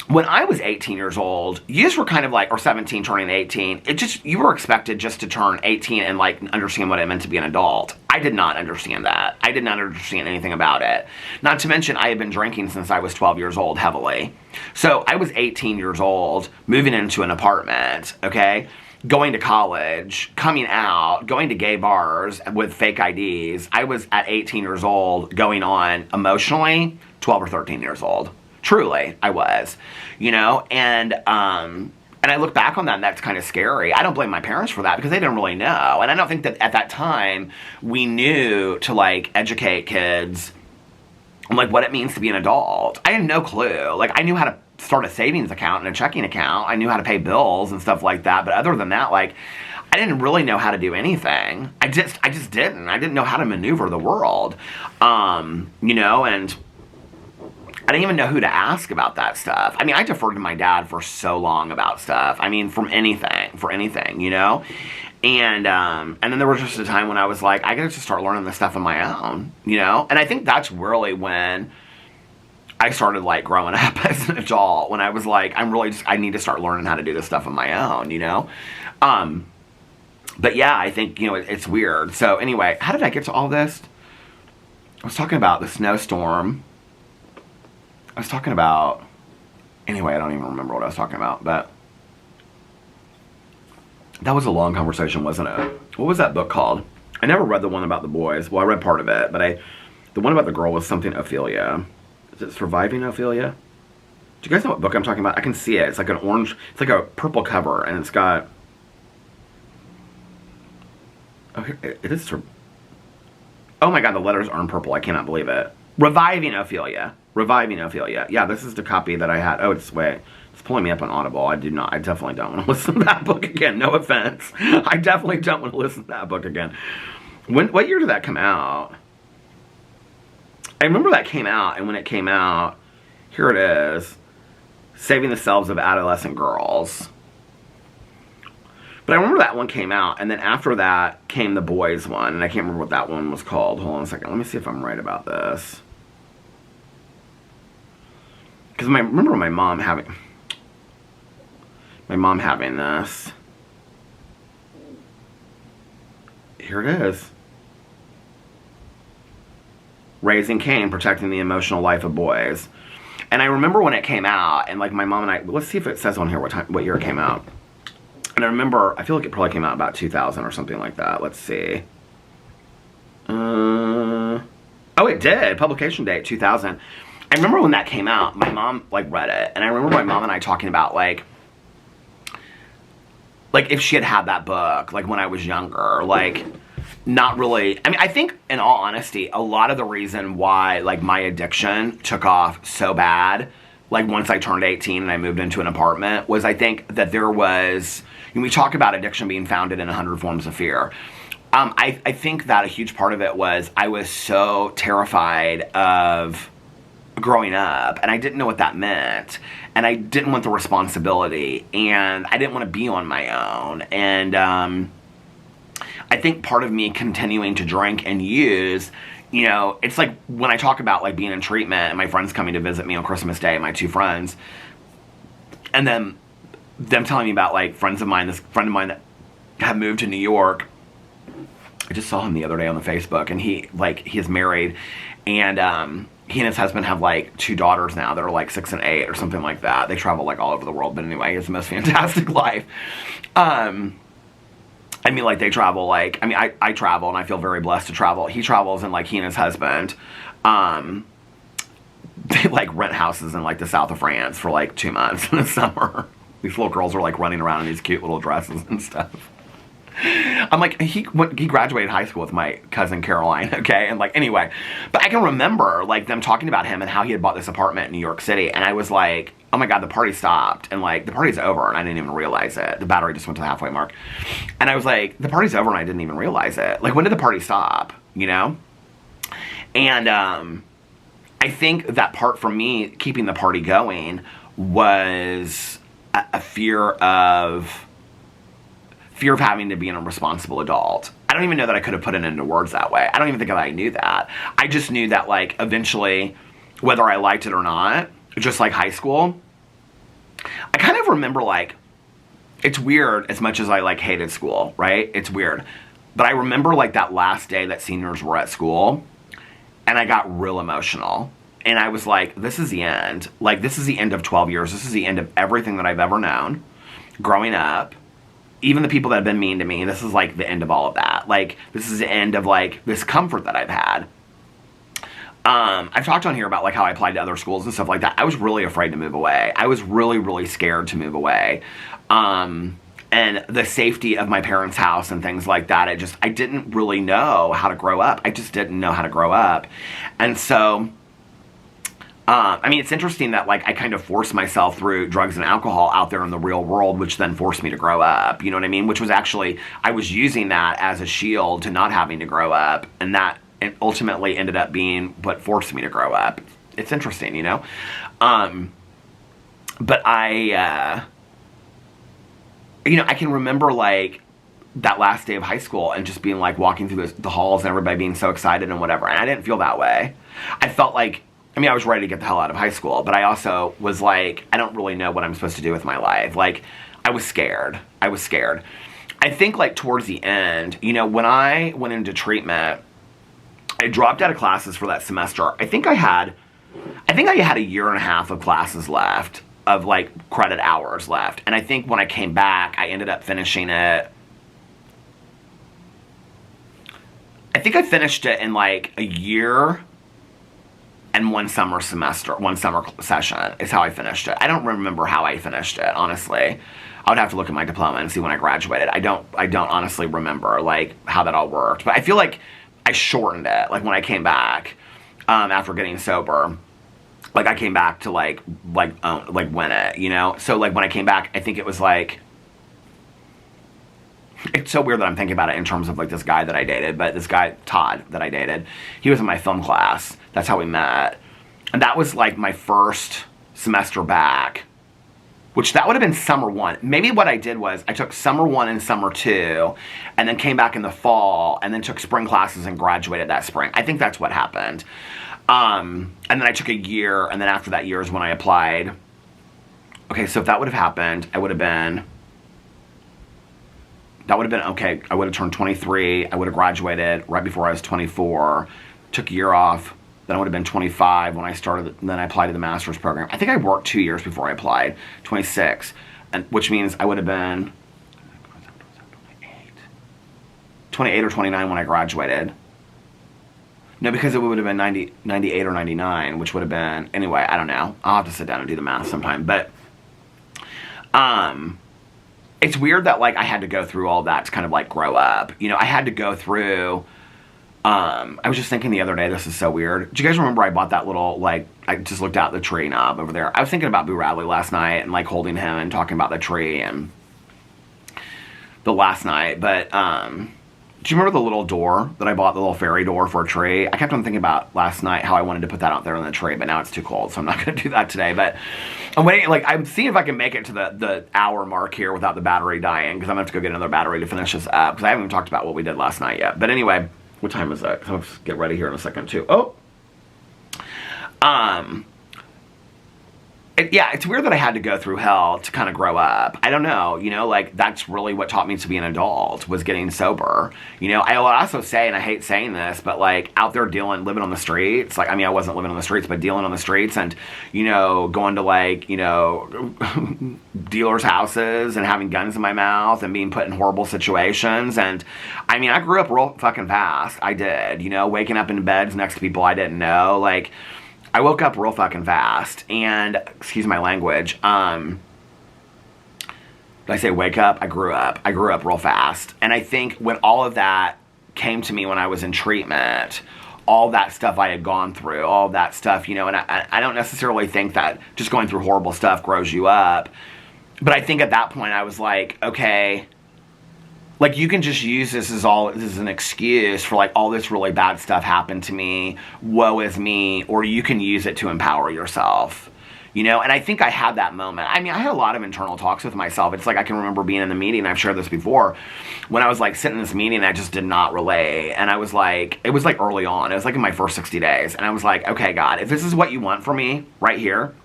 When I was 18 years old, you just were kind of like, or 17 turning 18, you were expected just to turn 18 and like understand what it meant to be an adult. I did not understand that. I did not understand anything about it. Not to mention, I had been drinking since I was 12 years old heavily. So I was 18 years old, moving into an apartment, okay? Going to college, coming out, going to gay bars with fake IDs. I was at 18 years old going on emotionally 12 or 13 years old. Truly, I was, and I look back on that and that's kind of scary. I don't blame my parents for that because they didn't really know. And I don't think that at that time we knew to like educate kids on like what it means to be an adult. I had no clue. Like I knew how to start a savings account and a checking account. I knew how to pay bills and stuff like that. But other than that, like I didn't really know how to do anything. I just didn't. I didn't know how to maneuver the world, and I didn't even know who to ask about that stuff. I mean, I deferred to my dad for so long about stuff. I mean, for anything, And then there was just a time when I was like, I gotta just start learning this stuff on my own, And I think that's really when I started like growing up as an adult. When I was like, I need to start learning how to do this stuff on my own, But yeah, I think, it's weird. So anyway, how did I get to all this? I was talking about the snowstorm. Anyway, I don't even remember what I was talking about, but that was a long conversation, wasn't it? What was that book called? I never read the one about the boys. Well, I read part of it, but the one about the girl was something Ophelia. Is it Surviving Ophelia? Do you guys know what book I'm talking about? I can see it. It's like an orange, it's like a purple cover, and it's got, oh, here, it is, oh my god, the letters aren't purple. I cannot believe it. Reviving Ophelia. Yeah, this is the copy that I had. Oh, it's pulling me up on Audible. I definitely don't want to listen to that book again. No offense. I definitely don't want to listen to that book again. What year did that come out? I remember that came out, and when it came out, here it is. Saving the Selves of Adolescent Girls. But I remember that one came out, and then after that came the boys one, and I can't remember what that one was called. Hold on a second. Let me see if I'm right about this. Because I remember my mom having this. Here it is. Raising Cain, Protecting the Emotional Life of Boys. And I remember when it came out, and like my mom and I, let's see if it says on here what year it came out. And I remember, I feel like it probably came out about 2000 or something like that. Let's see. Oh, it did. Publication date, 2000. I remember when that came out, my mom, like, read it. And I remember my mom and I talking about, like if she had that book, like, when I was younger. Like, not really. I mean, I think, in all honesty, a lot of the reason why, like, my addiction took off so bad, like, once I turned 18 and I moved into an apartment, was I think that there was... we talk about addiction being founded in 100 forms of fear. I think that a huge part of it was I was so terrified of growing up, and I didn't know what that meant, and I didn't want the responsibility, and I didn't want to be on my own, and I think part of me continuing to drink and use, it's like when I talk about like being in treatment and my friends coming to visit me on Christmas Day, my two friends, And then them telling me about like friends of mine, this friend of mine that had moved to New York. I just saw him the other day on the Facebook, and he is married, and he and his husband have like 2 daughters now that are like 6 and 8 or something like that. They travel like all over the world, but anyway, he has the most fantastic life. I mean, like they travel like, I mean, I travel and I feel very blessed to travel. He travels and like he and his husband, they like rent houses in like the south of France for like 2 months in the summer. These little girls are like running around in these cute little dresses and stuff. I'm like, he graduated high school with my cousin Caroline, okay? And like, anyway, but I can remember like them talking about him and how he had bought this apartment in New York City. And I was like, oh my God, the party stopped. And like, the party's over. And I didn't even realize it. The battery just went to the halfway mark. And I was like, the party's over. And I didn't even realize it. Like, when did the party stop? You know? And I think that part for me, keeping the party going, was a fear of having to be a responsible adult. I don't even know that I could have put it into words that way. I don't even think that I knew that. I just knew that like eventually, whether I liked it or not, just like high school, I kind of remember like, it's weird as much as I like hated school, right? It's weird. But I remember like that last day that seniors were at school, and I got real emotional. And I was like, this is the end. Like, this is the end of 12 years. This is the end of everything that I've ever known growing up. Even the people that have been mean to me, this is like the end of all of that. Like, this is the end of like this comfort that I've had. I've talked on here about like how I applied to other schools and stuff like that. I was really afraid to move away. I was really, really scared to move away. And the safety of my parents' house and things like that, I didn't really know how to grow up. I just didn't know how to grow up. And so, I mean, it's interesting that, like, I kind of forced myself through drugs and alcohol out there in the real world, which then forced me to grow up, you know what I mean? Which was actually, I was using that as a shield to not having to grow up, and that ultimately ended up being what forced me to grow up. It's interesting, you know? But I can remember, like, that last day of high school and just being, like, walking through the halls and everybody being so excited and whatever, and I didn't feel that way. I felt like, I mean, I was ready to get the hell out of high school, but I also was like, I don't really know what I'm supposed to do with my life. Like, I was scared. I think, like, towards the end, you know, when I went into treatment, I dropped out of classes for that semester. I think I had a year and a half of classes left, of, like, credit hours left. And I think when I came back, I ended up finishing it. I think I finished it in, like, a year and one summer session is how I finished it. I don't remember how I finished it, honestly. I would have to look at my diploma and see when I graduated. I don't honestly remember, like, how that all worked. But I feel like I shortened it, like, when I came back, after getting sober. Like, I came back to, like, win it, you know? So, like, when I came back, I think it was, like, it's so weird that I'm thinking about it in terms of, like, this guy that I dated, but this guy, Todd, that I dated, he was in my film class. That's how we met. And that was, like, my first semester back, which that would have been summer 1. Maybe what I did was I took summer 1 and summer 2, and then came back in the fall, and then took spring classes and graduated that spring. I think that's what happened. And then I took a year, and then after that year is when I applied. Okay, so if that would have happened, okay, I would have turned 23, I would have graduated right before I was 24, took a year off, then I would have been 25 when I started, then I applied to the master's program. I think I worked 2 years before I applied, 26, and which means I would have been 28 or 29 when I graduated. No, because it would have been 98 or 99, which would have been, anyway, I don't know. I'll have to sit down and do the math sometime, but, it's weird that, like, I had to go through all that to kind of, like, grow up. You know, I had to go through, I was just thinking the other day, this is so weird. Do you guys remember I bought that little, like, I just looked out the tree knob over there. I was thinking about Boo Radley last night and, like, holding him and talking about the tree and the last night. But, do you remember the little door that I bought, the little fairy door for a tree? I kept on thinking about last night how I wanted to put that out there on the tree, but now it's too cold, so I'm not going to do that today. But I'm waiting, like, I'm seeing if I can make it to the hour mark here without the battery dying, because I'm going to have to go get another battery to finish this up, because I haven't even talked about what we did last night yet. But anyway, what time is it? I'll get ready here in a second, too. Oh! Yeah, it's weird that I had to go through hell to kind of grow up. I don't know, you know, like that's really what taught me to be an adult, was getting sober. You know, I will also say, and I hate saying this, but like out there living on the streets, like, I mean, I wasn't living on the streets, but dealing on the streets and, you know, going to like, you know, dealers' houses and having guns in my mouth and being put in horrible situations. And I mean, I grew up real fucking fast. I did, you know, waking up in beds next to people I didn't know. Like, I woke up real fucking fast, and, excuse my language, did I say wake up? I grew up real fast. And I think when all of that came to me when I was in treatment, all that stuff I had gone through, all that stuff, you know, and I don't necessarily think that just going through horrible stuff grows you up, but I think at that point I was like, okay, like, you can just use this as an excuse for, like, all this really bad stuff happened to me, woe is me, or you can use it to empower yourself, you know? And I think I had that moment. I mean, I had a lot of internal talks with myself. It's like I can remember being in the meeting, I've shared this before, when I was, like, sitting in this meeting, I just did not relate, and I was like, it was, like, early on. It was, like, in my first 60 days, and I was like, okay, God, if this is what you want for me right here,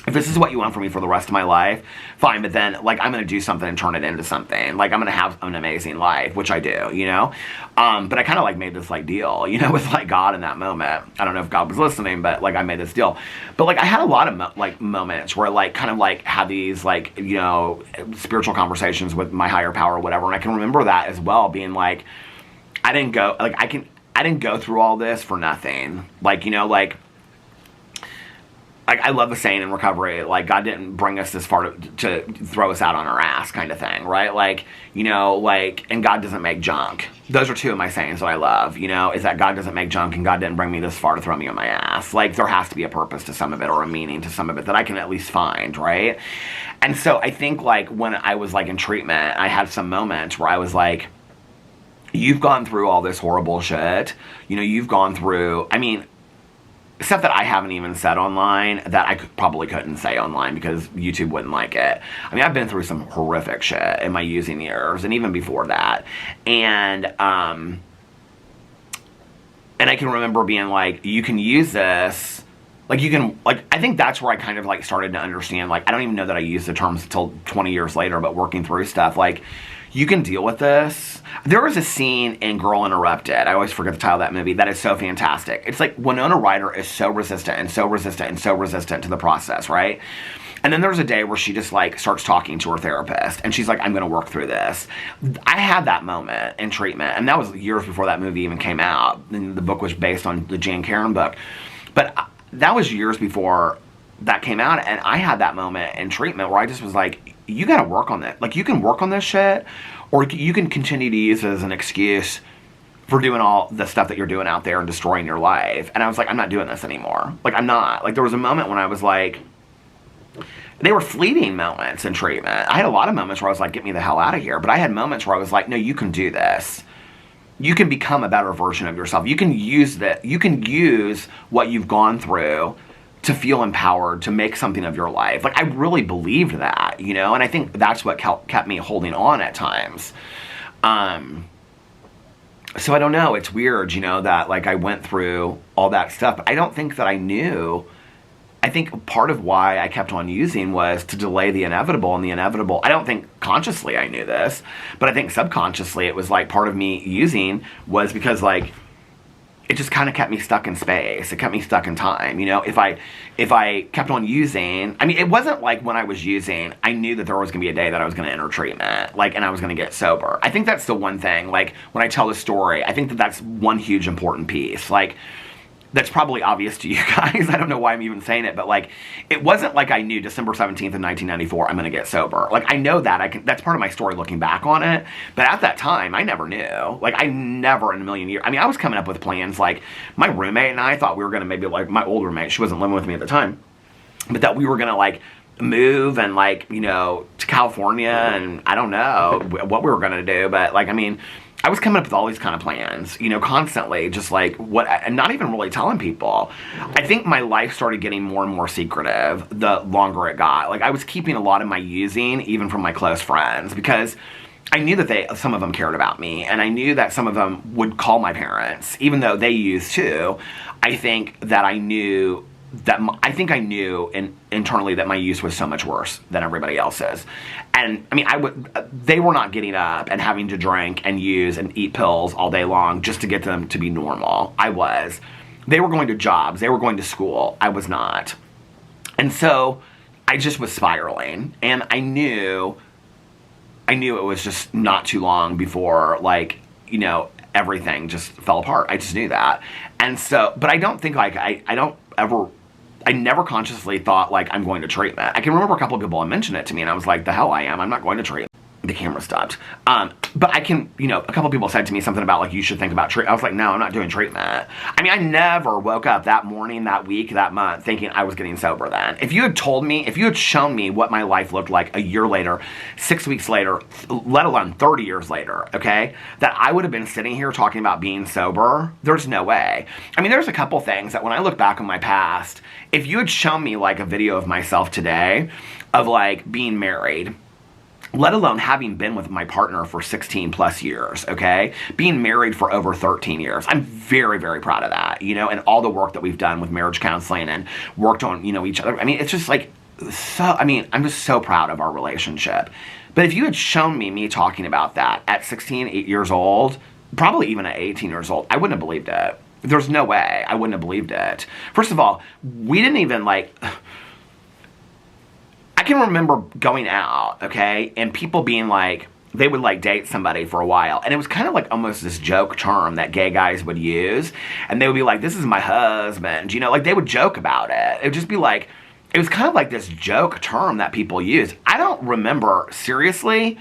if this is what you want for me for the rest of my life, fine, but then, like, I'm going to do something and turn it into something. Like, I'm going to have an amazing life, which I do, you know? But I kind of, like, made this, like, deal, you know, with, like, God in that moment. I don't know if God was listening, but, like, I made this deal. But, like, I had a lot of, moments where, like, kind of, like, had these, like, you know, spiritual conversations with my higher power or whatever. And I can remember that as well, being, like, I didn't go through all this for nothing. Like, you know, like, I love the saying in recovery, like, God didn't bring us this far to throw us out on our ass kind of thing, right? Like, you know, like, and God doesn't make junk. Those are two of my sayings that I love, you know, is that God doesn't make junk and God didn't bring me this far to throw me on my ass. Like, there has to be a purpose to some of it, or a meaning to some of it that I can at least find, right? And so I think, like, when I was, like, in treatment, I had some moments where I was like, you've gone through all this horrible shit. You know, you've gone through, I mean, stuff that I haven't even said online that I probably couldn't say online because YouTube wouldn't like it. I mean, I've been through some horrific shit in my using years and even before that. And I can remember being like, you can use this, like, you can, like, I think that's where I kind of, like, started to understand, like, I don't even know that I used the terms until 20 years later, but working through stuff, like, you can deal with this. There was a scene in Girl Interrupted, I always forget the title of that movie, that is so fantastic. It's like Winona Ryder is so resistant and so resistant and so resistant to the process, right? And then there's a day where she just, like, starts talking to her therapist, and she's like, I'm going to work through this. I had that moment in treatment, and that was years before that movie even came out. And the book was based on the Jane Karen book. But that was years before that came out, and I had that moment in treatment where I just was like, you gotta work on that. Like, you can work on this shit, or you can continue to use it as an excuse for doing all the stuff that you're doing out there and destroying your life. And I was like, I'm not doing this anymore. Like, I'm not. Like, there was a moment when I was like, they were fleeting moments in treatment. I had a lot of moments where I was like, get me the hell out of here. But I had moments where I was like, no, you can do this. You can become a better version of yourself. You can use that. You can use what you've gone through to feel empowered, to make something of your life. Like, I really believed that, you know? And I think that's what kept me holding on at times. So I don't know. It's weird, you know, that, like, I went through all that stuff. But I don't think that I knew. I think part of why I kept on using was to delay the inevitable. And the inevitable, I don't think consciously I knew this, but I think subconsciously it was, like, part of me using was because, like, it just kind of kept me stuck in space. It kept me stuck in time. You know, if I kept on using, I mean, it wasn't like when I was using, I knew that there was going to be a day that I was going to enter treatment, like, and I was going to get sober. I think that's the one thing, like, when I tell the story, I think that that's one huge important piece. Like, that's probably obvious to you guys. I don't know why I'm even saying it, but, like, it wasn't like I knew December 17th of 1994, I'm going to get sober. Like, I know that. That's part of my story looking back on it. But at that time, I never knew. Like, I never in a million years. I mean, I was coming up with plans. Like, my roommate and I thought we were going to maybe, like, my old roommate, she wasn't living with me at the time, but that we were going to, like, move and, like, you know, to California, and I don't know what we were going to do. But, like, I mean, I was coming up with all these kind of plans, you know, constantly, just like and not even really telling people. I think my life started getting more and more secretive the longer it got. Like, I was keeping a lot of my using, even from my close friends, because I knew that some of them cared about me, and I knew that some of them would call my parents, even though they used too. I think that I knew I think I knew internally that my use was so much worse than everybody else's. And I mean, they were not getting up and having to drink and use and eat pills all day long just to get them to be normal. I was. They were going to jobs. They were going to school. I was not. And so I just was spiraling. And I knew it was just not too long before, like, you know, everything just fell apart. I just knew that. And so, but I don't think, like, I never consciously thought, like, I'm going to treatment. I can remember a couple of people had mentioned it to me, and I was like, the hell I am. I'm not going to treatment. The camera stopped. But I can, you know, a couple of people said to me something about, like, you should think about treatment. I was like, no, I'm not doing treatment. I mean, I never woke up that morning, that week, that month thinking I was getting sober then. If you had told me, if you had shown me what my life looked like a year later, 6 weeks later, let alone 30 years later, okay, that I would have been sitting here talking about being sober, there's no way. I mean, there's a couple things that when I look back on my past, if you had shown me, like, a video of myself today of, like, being married, let alone having been with my partner for 16 plus years, okay? Being married for over 13 years. I'm very, very proud of that, you know, and all the work that we've done with marriage counseling and worked on, you know, each other. I mean, it's just like, I'm just so proud of our relationship. But if you had shown me talking about that at 16, 8 years old, probably even at 18 years old, I wouldn't have believed it. There's no way I wouldn't have believed it. First of all, we didn't even, like, I can remember going out, okay, and people being like, they would, like, date somebody for a while, and it was kind of like almost this joke term that gay guys would use, and they would be like, this is my husband, you know, like, they would joke about it. It would just be like, it was kind of like this joke term that people use. I don't remember, seriously,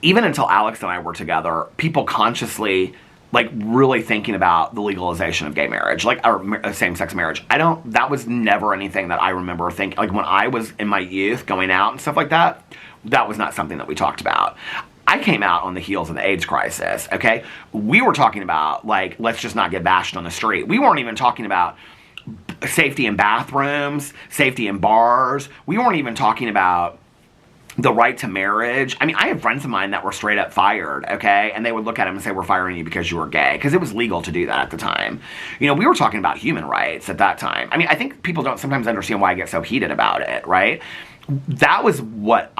even until Alex and I were together, people consciously, like, really thinking about the legalization of gay marriage, like, or same-sex marriage. That was never anything that I remember thinking, like, when I was in my youth going out and stuff like that, that was not something that we talked about. I came out on the heels of the AIDS crisis, okay? We were talking about, like, let's just not get bashed on the street. We weren't even talking about safety in bathrooms, safety in bars. We weren't even talking about the right to marriage. I mean, I have friends of mine that were straight up fired, okay? And they would look at him and say, we're firing you because you were gay. Because it was legal to do that at the time. You know, we were talking about human rights at that time. I mean, I think people don't sometimes understand why I get so heated about it, right? That was what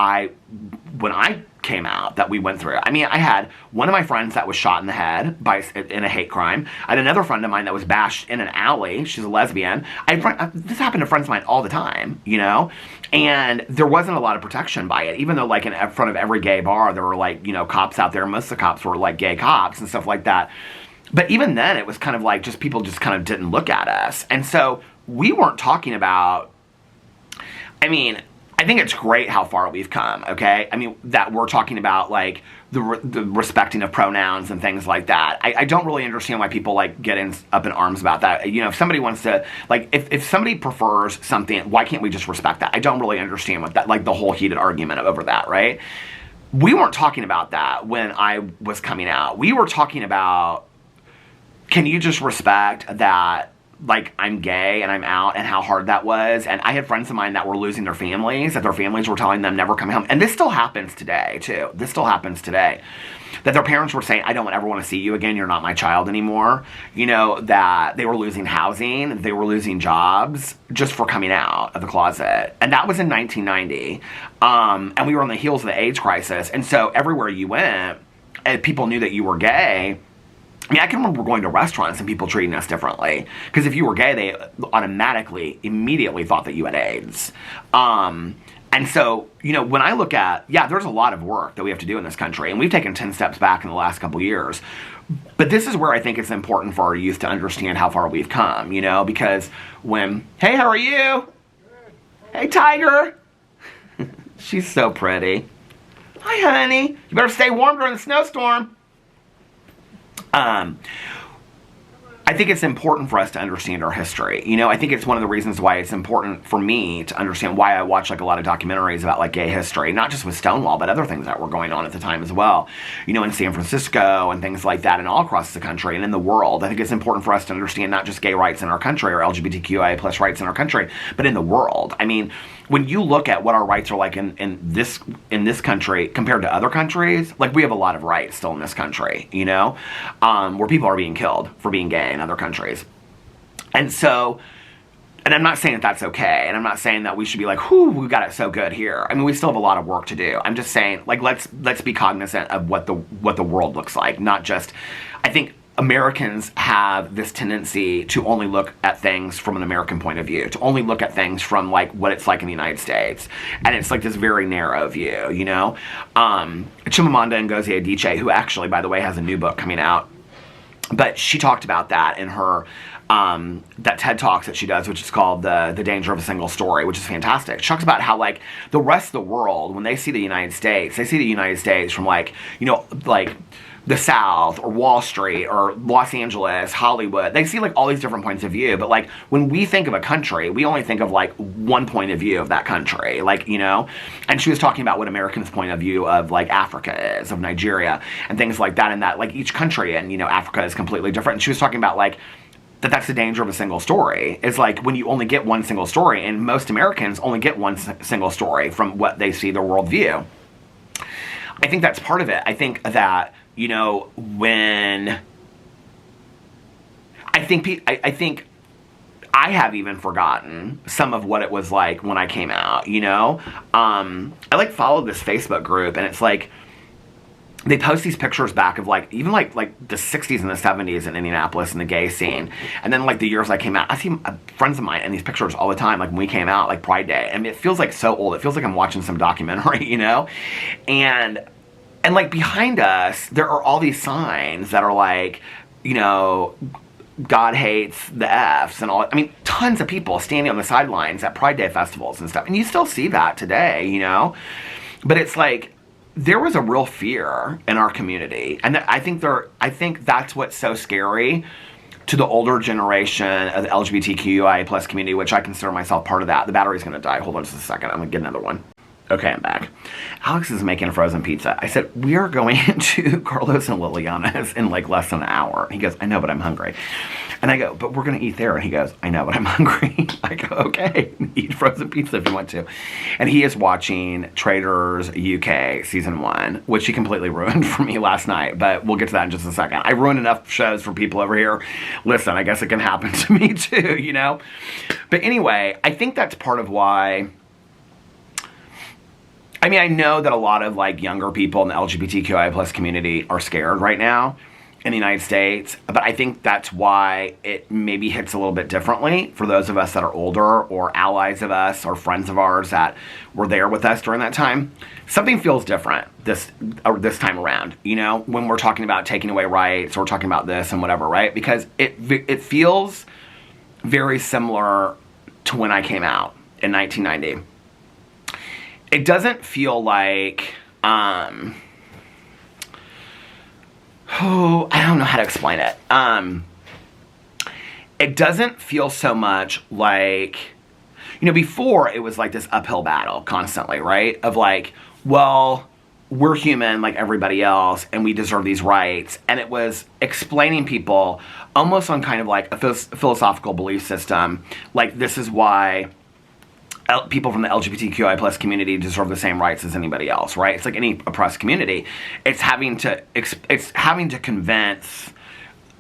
when I came out, that we went through. I mean, I had one of my friends that was shot in the head in a hate crime. I had another friend of mine that was bashed in an alley. She's a lesbian. This happened to friends of mine all the time, you know? And there wasn't a lot of protection by it, even though, like, in front of every gay bar, there were, like, you know, cops out there. Most of the cops were, like, gay cops and stuff like that. But even then, it was kind of like just people just kind of didn't look at us. And so we weren't talking about, I mean, I think it's great how far we've come, okay? I mean, that we're talking about, like, the respecting of pronouns and things like that. I don't really understand why people, like, get up in arms about that. You know, if somebody wants to, like, if somebody prefers something, why can't we just respect that? I don't really understand what that, like, the whole heated argument over that, right? We weren't talking about that when I was coming out. We were talking about, can you just respect that, like, I'm gay and I'm out, and how hard that was. And I had friends of mine that were losing their families, that their families were telling them never come home. And this still happens today, too. This still happens today. That their parents were saying, I don't ever want to see you again. You're not my child anymore. You know, that they were losing housing. They were losing jobs just for coming out of the closet. And that was in 1990. And we were on the heels of the AIDS crisis. And so everywhere you went, and people knew that you were gay. I mean, I can remember going to restaurants and people treating us differently. Because if you were gay, they automatically, immediately thought that you had AIDS. And so, you know, when I look at, yeah, there's a lot of work that we have to do in this country. And we've taken 10 steps back in the last couple years. But this is where I think it's important for our youth to understand how far we've come, you know. Because when, hey, how are you? Hey, Tiger. She's so pretty. Hi, honey. You better stay warm during the snowstorm. I think it's important for us to understand our history. You know, I think it's one of the reasons why it's important for me to understand why I watch, like, a lot of documentaries about, like, gay history, not just with Stonewall, but other things that were going on at the time as well. You know, in San Francisco and things like that, and all across the country and in the world. I think it's important for us to understand not just gay rights in our country or LGBTQIA plus rights in our country, but in the world. I mean, when you look at what our rights are like in this country compared to other countries, like, we have a lot of rights still in this country, you know, where people are being killed for being gay in other countries. And so And I'm not saying that that's okay, and I'm not saying that we should be like, whew, we got it so good here. I mean, we still have a lot of work to do. I'm just saying, like, let's be cognizant of what the world looks like, not just, I think Americans have this tendency to only look at things from an American point of view, to only look at things from, like, what it's like in the United States. And it's, like, this very narrow view, you know? Chimamanda Ngozi Adichie, who actually, by the way, has a new book coming out, but she talked about that in her, that TED Talks that she does, which is called The Danger of a Single Story, which is fantastic. She talks about how, like, the rest of the world, when they see the United States, they see the United States from, like, you know, like, the South or Wall Street or Los Angeles, Hollywood. They see, like, all these different points of view. But, like, when we think of a country, we only think of, like, one point of view of that country. Like, you know? And she was talking about what Americans' point of view of, like, Africa is, of Nigeria, and things like that. And that, like, each country in, you know, Africa is completely different. And she was talking about, like, that's the danger of a single story. It's like when you only get one single story, and most Americans only get one single story from what they see their worldview. I think that's part of it. I think that, you know, when I think I have even forgotten some of what it was like when I came out, you know? I, like, followed this Facebook group, and it's like, they post these pictures back of, like, even, like the 60s and the 70s in Indianapolis and the gay scene. And then, like, the years I came out, I see friends of mine in these pictures all the time, like, when we came out, like, Pride Day. I mean, it feels, like, so old. It feels like I'm watching some documentary, you know? And like, behind us, there are all these signs that are like, you know, God hates the Fs and all. I mean, tons of people standing on the sidelines at Pride Day festivals and stuff. And you still see that today, you know? But it's like, there was a real fear in our community. And I think that's what's so scary to the older generation of the LGBTQIA plus community, which I consider myself part of that. The battery's going to die. Hold on just a second. I'm going to get another one. Okay, I'm back. Alex is making a frozen pizza. I said, we are going to Carlos and Liliana's in, like, less than an hour. He goes, I know, but I'm hungry. And I go, but we're going to eat there. And he goes, I know, but I'm hungry. I go, okay, eat frozen pizza if you want to. And he is watching Traitors UK Season 1, which he completely ruined for me last night. But we'll get to that in just a second. I ruined enough shows for people over here. Listen, I guess it can happen to me too, you know? But anyway, I think that's part of why... I mean, I know that a lot of, like, younger people in the LGBTQI plus community are scared right now in the United States, but I think that's why it maybe hits a little bit differently for those of us that are older, or allies of us, or friends of ours that were there with us during that time. Something feels different this time around, you know, when we're talking about taking away rights, or we're talking about this and whatever, right? Because it feels very similar to when I came out in 1990. It doesn't feel like, I don't know how to explain it. It doesn't feel so much like, you know, before it was like this uphill battle constantly, right? Of like, well, we're human like everybody else, and we deserve these rights. And it was explaining people almost on kind of like a philosophical belief system, like this is why people from the LGBTQI plus community deserve the same rights as anybody else, right? It's like any oppressed community. It's having to convince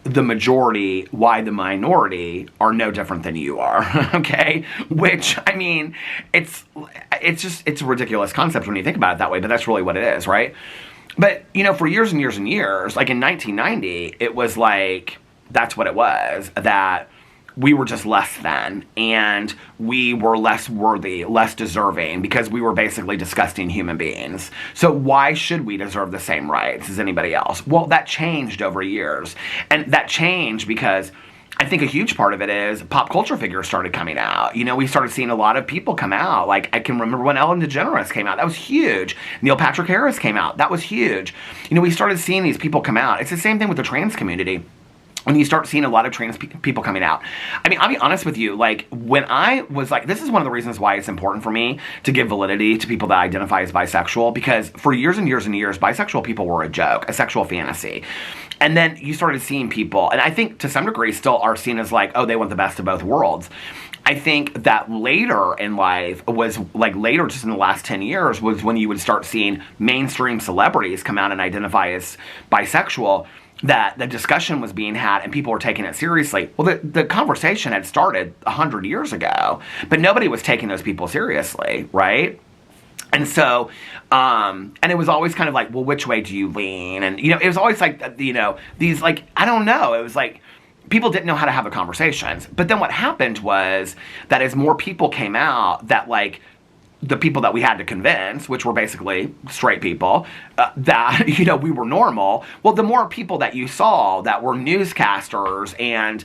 the majority why the minority are no different than you are, okay? Which, I mean, it's a ridiculous concept when you think about it that way, but that's really what it is, right? But, you know, for years and years and years, like in 1990, it was like, that's what it was, that we were just less than, and we were less worthy, less deserving, because we were basically disgusting human beings. So why should we deserve the same rights as anybody else? Well, that changed over years. And that changed because I think a huge part of it is pop culture figures started coming out. You know, we started seeing a lot of people come out. Like, I can remember when Ellen DeGeneres came out. That was huge. Neil Patrick Harris came out. That was huge. You know, we started seeing these people come out. It's the same thing with the trans community. When you start seeing a lot of trans people coming out. I mean, I'll be honest with you, like, when I was like, this is one of the reasons why it's important for me to give validity to people that identify as bisexual, because for years and years and years, bisexual people were a joke, a sexual fantasy. And then you started seeing people, and I think to some degree still are seen as like, oh, they want the best of both worlds. I think that later in life was like later, just in the last 10 years, was when you would start seeing mainstream celebrities come out and identify as bisexual, that the discussion was being had and people were taking it seriously. Well, the conversation had started 100 years ago, but nobody was taking those people seriously, right? And so, and it was always kind of like, well, which way do you lean? And, it was always like, these like, I don't know. It was like, people didn't know how to have the conversations. But then what happened was that as more people came out, that like, the people that we had to convince, which were basically straight people, that, we were normal. Well, the more people that you saw that were newscasters and,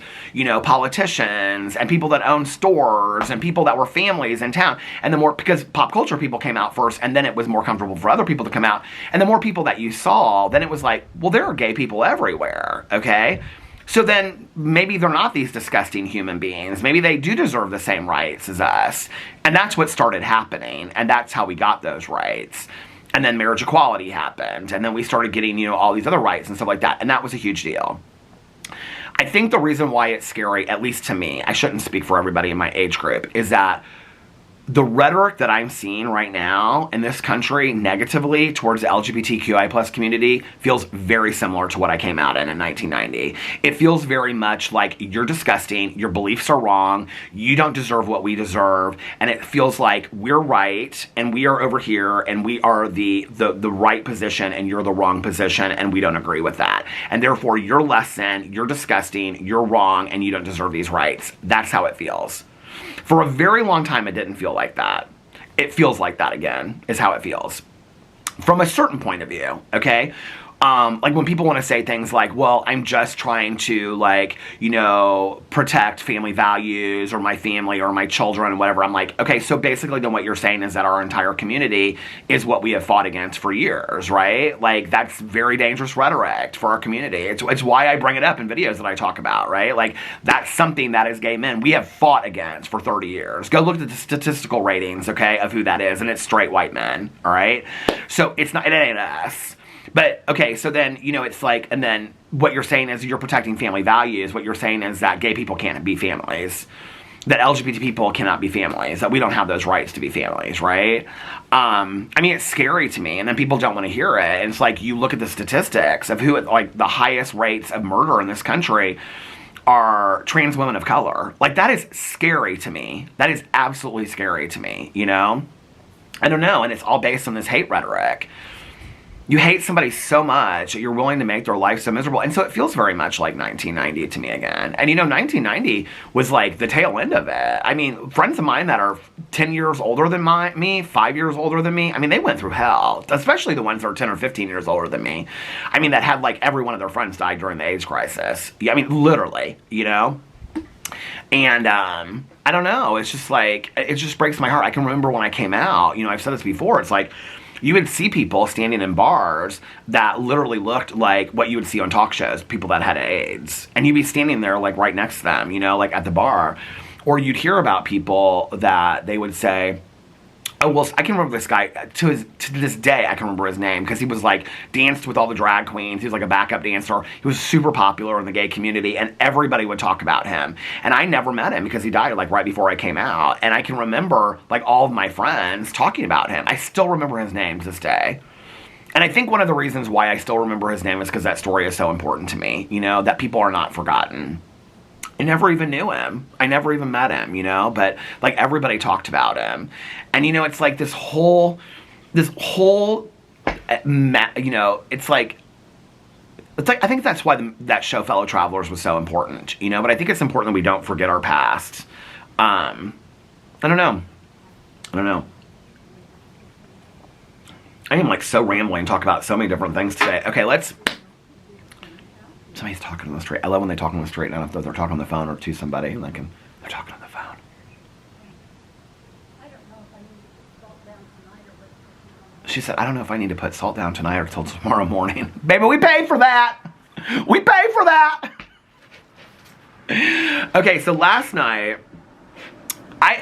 politicians and people that owned stores and people that were families in town, and the more, because pop culture people came out first, and then it was more comfortable for other people to come out, and the more people that you saw, then it was like, well, there are gay people everywhere, okay? So then maybe they're not these disgusting human beings. Maybe they do deserve the same rights as us. And that's what started happening. And that's how we got those rights. And then marriage equality happened. And then we started getting, all these other rights and stuff like that. And that was a huge deal. I think the reason why it's scary, at least to me, I shouldn't speak for everybody in my age group, is that the rhetoric that I'm seeing right now in this country negatively towards the LGBTQI plus community feels very similar to what I came out in 1990. It feels very much like you're disgusting, your beliefs are wrong, you don't deserve what we deserve, and it feels like we're right, and we are over here, and we are the right position, and you're the wrong position, and we don't agree with that. And therefore, you're less than, you're disgusting, you're wrong, and you don't deserve these rights. That's how it feels. For a very long time, it didn't feel like that. It feels like that again, is how it feels. From a certain point of view, okay? Like when people want to say things like, well, I'm just trying to protect family values or my family or my children and whatever. I'm like, okay, so basically then what you're saying is that our entire community is what we have fought against for years, right? Like that's very dangerous rhetoric for our community. It's why I bring it up in videos that I talk about, right? Like that's something that as gay men, we have fought against for 30 years. Go look at the statistical ratings, okay, of who that is, and it's straight white men, all right? So it ain't us. But, okay, so then, it's like, and then what you're saying is you're protecting family values. What you're saying is that gay people can't be families. That LGBT people cannot be families. That we don't have those rights to be families, right? It's scary to me. And then people don't want to hear it. And it's like, you look at the statistics of who, like, the highest rates of murder in this country are trans women of color. Like, that is scary to me. That is absolutely scary to me, I don't know. And it's all based on this hate rhetoric. You hate somebody so much that you're willing to make their life so miserable. And so it feels very much like 1990 to me again. And 1990 was like the tail end of it. Friends of mine that are 10 years older than me, 5 years older than me, they went through hell. Especially the ones that are 10 or 15 years older than me. That had like every one of their friends died during the AIDS crisis. Literally, And I don't know. It's just like, it just breaks my heart. I can remember when I came out, I've said this before, it's like, you would see people standing in bars that literally looked like what you would see on talk shows, people that had AIDS. And you'd be standing there like right next to them, like at the bar. Or you'd hear about people that they would say, oh, well, I can remember this guy, to this day, I can remember his name, because he was like, danced with all the drag queens, he was like a backup dancer, he was super popular in the gay community, and everybody would talk about him. And I never met him, because he died like right before I came out, and I can remember like all of my friends talking about him. I still remember his name to this day. And I think one of the reasons why I still remember his name is because that story is so important to me, that people are not forgotten. I never even knew him. I never even met him, but like everybody talked about him. And it's like this whole, it's like, I think that's why that show Fellow Travelers was so important, but I think it's important that we don't forget our past. I don't know. I am like so rambling, talk about so many different things today. Okay, somebody's talking on the street. I love when they talk on the street, and I don't know if they're talking on the phone or to somebody, and they're talking on the phone. She said, I don't know if I need to put salt down tonight or till tomorrow morning. Baby, we pay for that. We pay for that. Okay, so last night,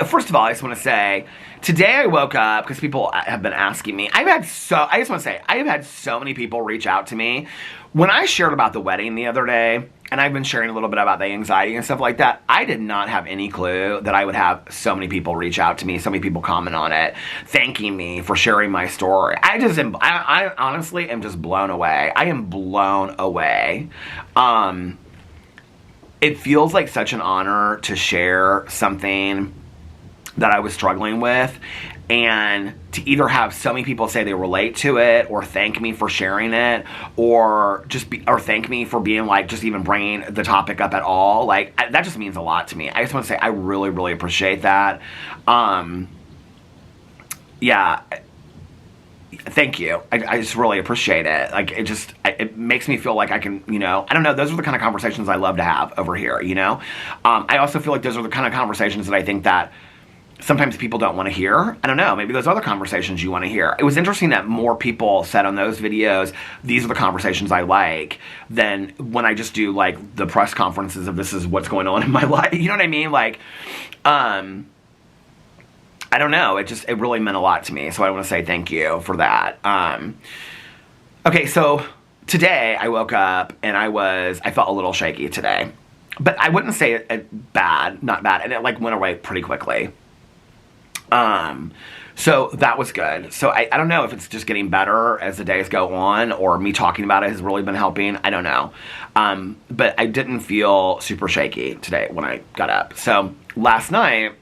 first of all, I just want to say today I woke up because people have been asking me. I just want to say, I have had so many people reach out to me. When I shared about the wedding the other day, and I've been sharing a little bit about the anxiety and stuff like that, I did not have any clue that I would have so many people reach out to me, so many people comment on it, thanking me for sharing my story. I honestly am just blown away. I am blown away. It feels like such an honor to share something that I was struggling with, and to either have so many people say they relate to it, or thank me for sharing it, or thank me for being like, just even bringing the topic up at all. Like, that just means a lot to me. I just want to say I really, really appreciate that. Yeah, thank you. I just really appreciate it. Like, it makes me feel like I can, I don't know, those are the kind of conversations I love to have over here, I also feel like those are the kind of conversations that I think that sometimes people don't want to hear. I don't know, maybe those other conversations you want to hear. It was interesting that more people said on those videos, these are the conversations I like, than when I just do like the press conferences of this is what's going on in my life. You know what I mean? Like, I don't know. It really meant a lot to me. So I want to say thank you for that. Okay, so today I woke up and I felt a little shaky today, but I wouldn't say it bad, not bad. And it like went away pretty quickly. So that was good. So I don't know if it's just getting better as the days go on, or me talking about it has really been helping. I don't know. But I didn't feel super shaky today when I got up. So last night,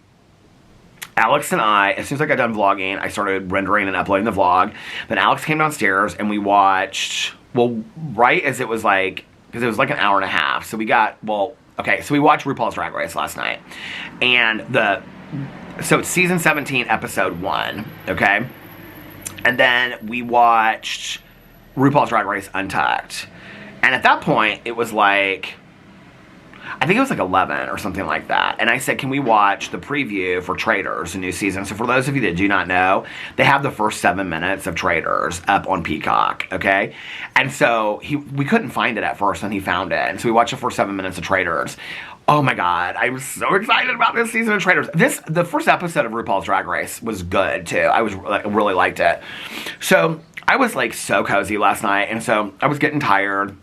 Alex and I, as soon as I got done vlogging, I started rendering and uploading the vlog. Then Alex came downstairs and we watched, right as it was like, because it was like an hour and a half. So we watched RuPaul's Drag Race last night. And so it's season 17, episode 1, okay? And then we watched RuPaul's Drag Race Untucked. And at that point, it was like, I think it was like 11 or something like that. And I said, can we watch the preview for Traitors, the new season? So for those of you that do not know, they have the first 7 minutes of Traitors up on Peacock, okay? And so we couldn't find it at first, and he found it. And so we watched the first 7 minutes of Traitors. Oh my God, I was so excited about this season of Traitors. The first episode of RuPaul's Drag Race was good too. I really liked it. So I was like so cozy last night, and so I was getting tired.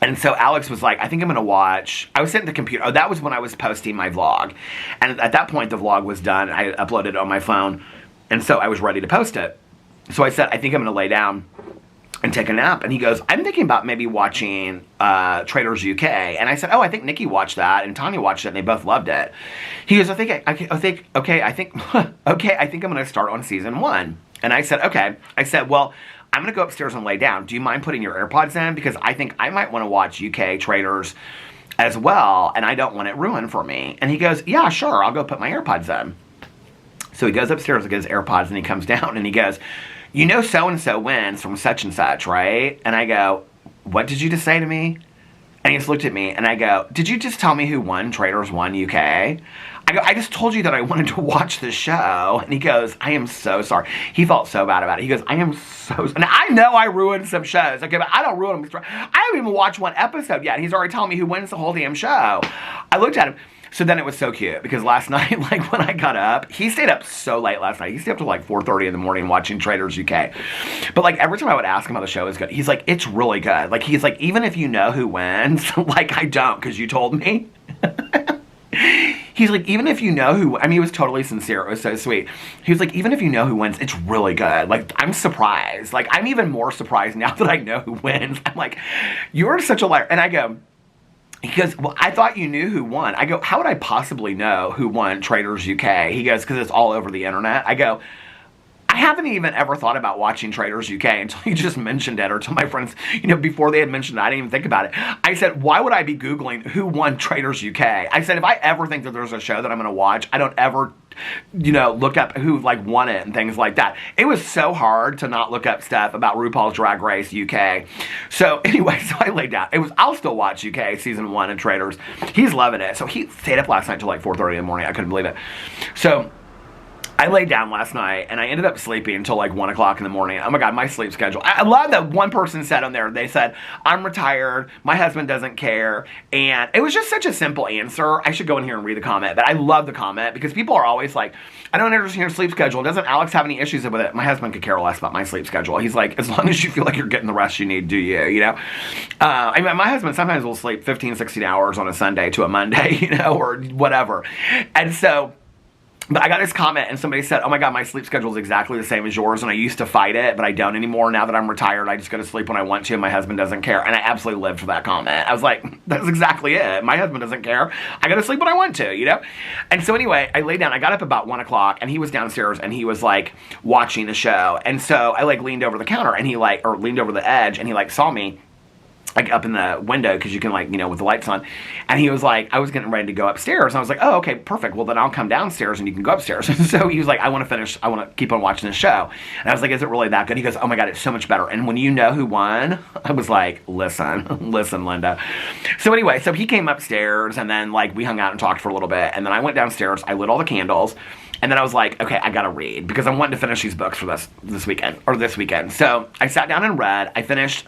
And so Alex was like, I think I'm going to watch. I was sitting at the computer. Oh, that was when I was posting my vlog. And at that point, the vlog was done. I uploaded it on my phone. And so I was ready to post it. So I said, I think I'm going to lay down and take a nap. And he goes, I'm thinking about maybe watching Traitors UK. And I said, oh, I think Nikki watched that and Tanya watched it and they both loved it. He goes, I think I'm going to start on season 1. And I said, okay. I said, well, I'm going to go upstairs and lay down. Do you mind putting your AirPods in? Because I think I might want to watch UK Traitors as well, and I don't want it ruined for me. And he goes, yeah, sure, I'll go put my AirPods in. So he goes upstairs and gets his AirPods, and he comes down, and he goes, you know so-and-so wins from such and such, right? And I go, what did you just say to me? And he just looked at me, and I go, did you just tell me who won Traitors 1 UK? I go, I just told you that I wanted to watch the show. And he goes, I am so sorry. He felt so bad about it. He goes, I am so sorry. Now, I know I ruined some shows, okay, but I don't ruin them. I haven't even watched one episode yet. He's already telling me who wins the whole damn show. I looked at him. So then it was so cute, because last night, like when I got up, he stayed up so late last night. He stayed up till like 4:30 in the morning watching Traitors UK. But like every time I would ask him how the show is good, he's like, it's really good. Like he's like, even if you know who wins, like I don't, because you told me. He's like, even if you know who, I mean, he was totally sincere. It was so sweet. He was like, even if you know who wins, it's really good. Like, I'm surprised. Like, I'm even more surprised now that I know who wins. I'm like, you're such a liar. And I go, he goes, well, I thought you knew who won. I go, how would I possibly know who won Traitors UK? He goes, because it's all over the internet. I go, I haven't even ever thought about watching Traitors UK until you just mentioned it, or to my friends, before they had mentioned it, I didn't even think about it. I said, why would I be Googling who won Traitors UK? I said, if I ever think that there's a show that I'm going to watch, I don't ever, look up who, like, won it and things like that. It was so hard to not look up stuff about RuPaul's Drag Race UK. So, anyway, so I laid down. I'll still watch UK Season 1 and Traitors. He's loving it. So, he stayed up last night till, like, 4:30 in the morning. I couldn't believe it. So, I laid down last night and I ended up sleeping until like 1 o'clock in the morning. Oh my God, my sleep schedule. I love that one person said on there, they said, I'm retired, my husband doesn't care. And it was just such a simple answer. I should go in here and read the comment, but I love the comment because people are always like, I don't understand your sleep schedule. Doesn't Alex have any issues with it? My husband could care less about my sleep schedule. He's like, as long as you feel like you're getting the rest you need, do you, you know? I mean, my husband sometimes will sleep 15, 16 hours on a Sunday to a Monday, you know, or whatever. And so, but I got this comment and somebody said, oh my God, my sleep schedule is exactly the same as yours. And I used to fight it, but I don't anymore. Now that I'm retired, I just go to sleep when I want to and my husband doesn't care. And I absolutely lived for that comment. I was like, that's exactly it. My husband doesn't care. I go to sleep when I want to, you know? And so anyway, I laid down, I got up about 1 o'clock and he was downstairs and he was like watching the show. And so I like leaned over the counter and he like, or leaned over the edge and he like saw me like up in the window because you can like, you know, with the lights on. And he was like, I was getting ready to go upstairs. And I was like, oh, okay, perfect. Well, then I'll come downstairs and you can go upstairs. And so he was like, I want to keep on watching the show. And I was like, is it really that good? He goes, oh my God, it's so much better. And when you know who won, I was like, listen, Linda. So anyway, so he came upstairs and then like we hung out and talked for a little bit. And then I went downstairs, I lit all the candles. And then I was like, okay, I gotta read because I'm wanting to finish these books for this weekend. So I sat down and read. I finished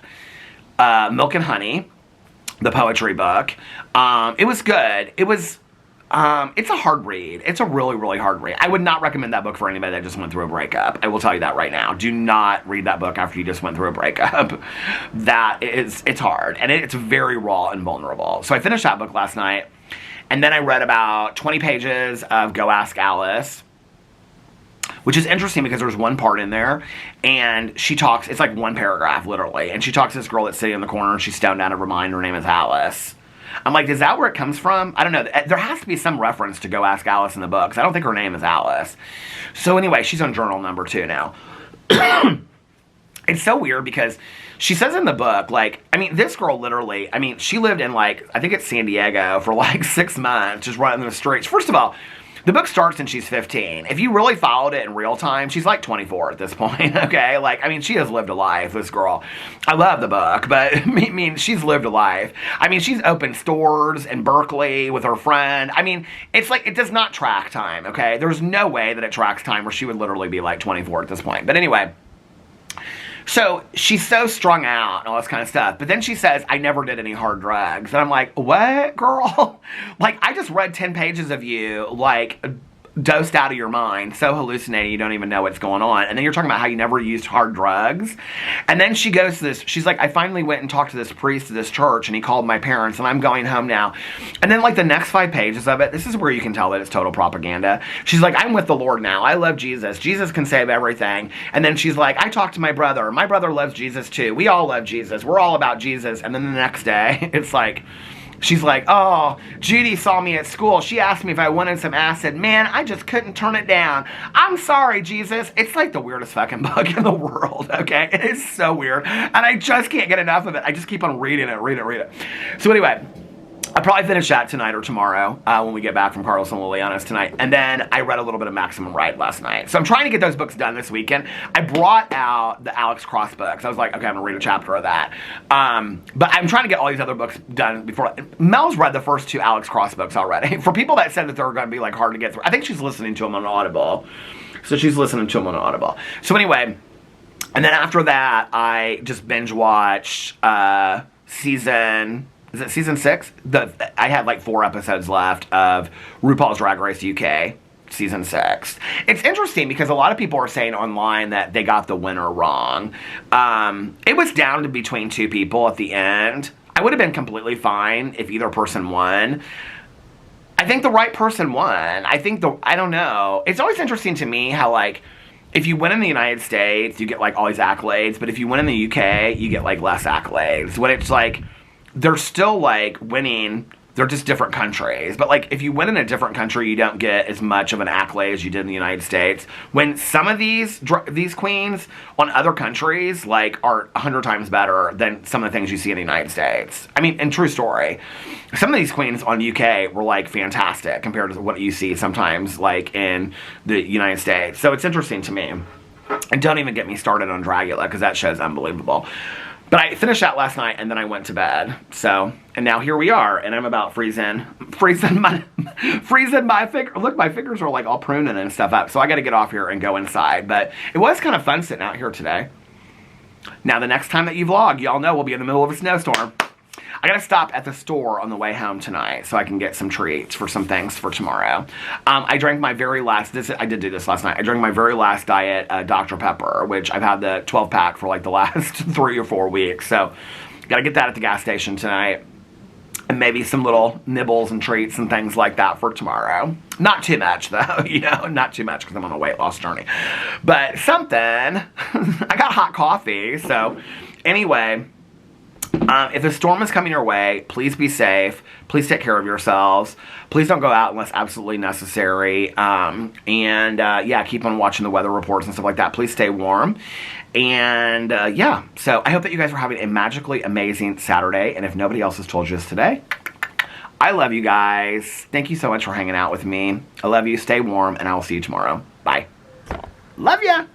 Milk and Honey, the poetry book. It was good. It's a hard read. It's a really, really hard read. I would not recommend that book for anybody that just went through a breakup. I will tell you that right now. Do not read that book after you just went through a breakup. It's hard. And it's very raw and vulnerable. So I finished that book last night. And then I read about 20 pages of Go Ask Alice, which is interesting because there's one part in there and she talks, it's like one paragraph literally, and she talks to this girl that's sitting in the corner and she's stoned out of her mind. Her name is Alice. I'm like, is that where it comes from? I don't know. There has to be some reference to Go Ask Alice in the book because I don't think her name is Alice. So anyway, she's on journal number 2 now. It's so weird because she says in the book, like, I mean, this girl literally, I mean, she lived in like, I think it's San Diego for like 6 months, just running the streets. First of all, the book starts and she's 15. If you really followed it in real time, she's like 24 at this point, okay? Like, I mean, she has lived a life, this girl. I love the book, but I mean, she's lived a life. I mean, she's opened stores in Berkeley with her friend. I mean, it's like, it does not track time, okay? There's no way that it tracks time where she would literally be like 24 at this point. But anyway, so she's so strung out and all this kind of stuff. But then she says, I never did any hard drugs. And I'm like, what, girl? Like, I just read 10 pages of you, like, dosed out of your mind, so hallucinating you don't even know what's going on. And then you're talking about how you never used hard drugs. And then she goes to this, she's like, I finally went and talked to this priest at this church and he called my parents and I'm going home now. And then like the next 5 pages of it, this is where you can tell that it's total propaganda. She's like, I'm with the Lord now. I love Jesus. Jesus can save everything. And then she's like, I talked to my brother. My brother loves Jesus too. We all love Jesus. We're all about Jesus. And then the next day, it's like, she's like, oh, Judy saw me at school. She asked me if I wanted some acid. Man, I just couldn't turn it down. I'm sorry, Jesus. It's like the weirdest fucking book in the world, okay? It is so weird. And I just can't get enough of it. I just keep on reading it. So anyway, I'll probably finish that tonight or tomorrow when we get back from Carlos and Liliana's tonight. And then I read a little bit of Maximum Ride last night. So I'm trying to get those books done this weekend. I brought out the Alex Cross books. I was like, okay, I'm going to read a chapter of that. But I'm trying to get all these other books done before. Mel's read the first 2 Alex Cross books already. For people that said that they're going to be like hard to get through, I think she's listening to them on Audible. So So anyway, and then after that, I just binge watched season 6? I had like 4 episodes left of RuPaul's Drag Race UK, season 6. It's interesting because a lot of people are saying online that they got the winner wrong. It was down to between 2 people at the end. I would have been completely fine if either person won. I think the right person won. I don't know. It's always interesting to me how like, if you win in the United States, you get like all these accolades, but if you win in the UK, you get like less accolades. When it's like, they're still like winning, they're just different countries. But like if you win in a different country, you don't get as much of an accolade as you did in the United States. When some of these queens on other countries like are 100 times better than some of the things you see in the United States. I mean, and true story. Some of these queens on UK were like fantastic compared to what you see sometimes like in the United States. So it's interesting to me. And don't even get me started on Dragula because that show's unbelievable. But I finished that last night and then I went to bed. So, and now here we are, and I'm about freezing my finger. Look, my fingers are like all pruning and stuff up. So I got to get off here and go inside. But it was kind of fun sitting out here today. Now the next time that you vlog, y'all know we'll be in the middle of a snowstorm. I gotta stop at the store on the way home tonight so I can get some treats for some things for tomorrow. I drank my very last, I did do this last night. I drank my very last diet Dr. Pepper, which I've had the 12 pack for like the last 3 or 4 weeks. So gotta get that at the gas station tonight. And maybe some little nibbles and treats and things like that for tomorrow. Not too much though, you know, not too much because I'm on a weight loss journey. But something, I got hot coffee. So anyway, if the storm is coming your way, please be safe. Please take care of yourselves. Please don't go out unless absolutely necessary. Yeah, keep on watching the weather reports and stuff like that. Please stay warm. And yeah, so I hope that you guys are having a magically amazing Saturday. And if nobody else has told you this today, I love you guys. Thank you so much for hanging out with me. I love you. Stay warm, and I will see you tomorrow. Bye. Love ya.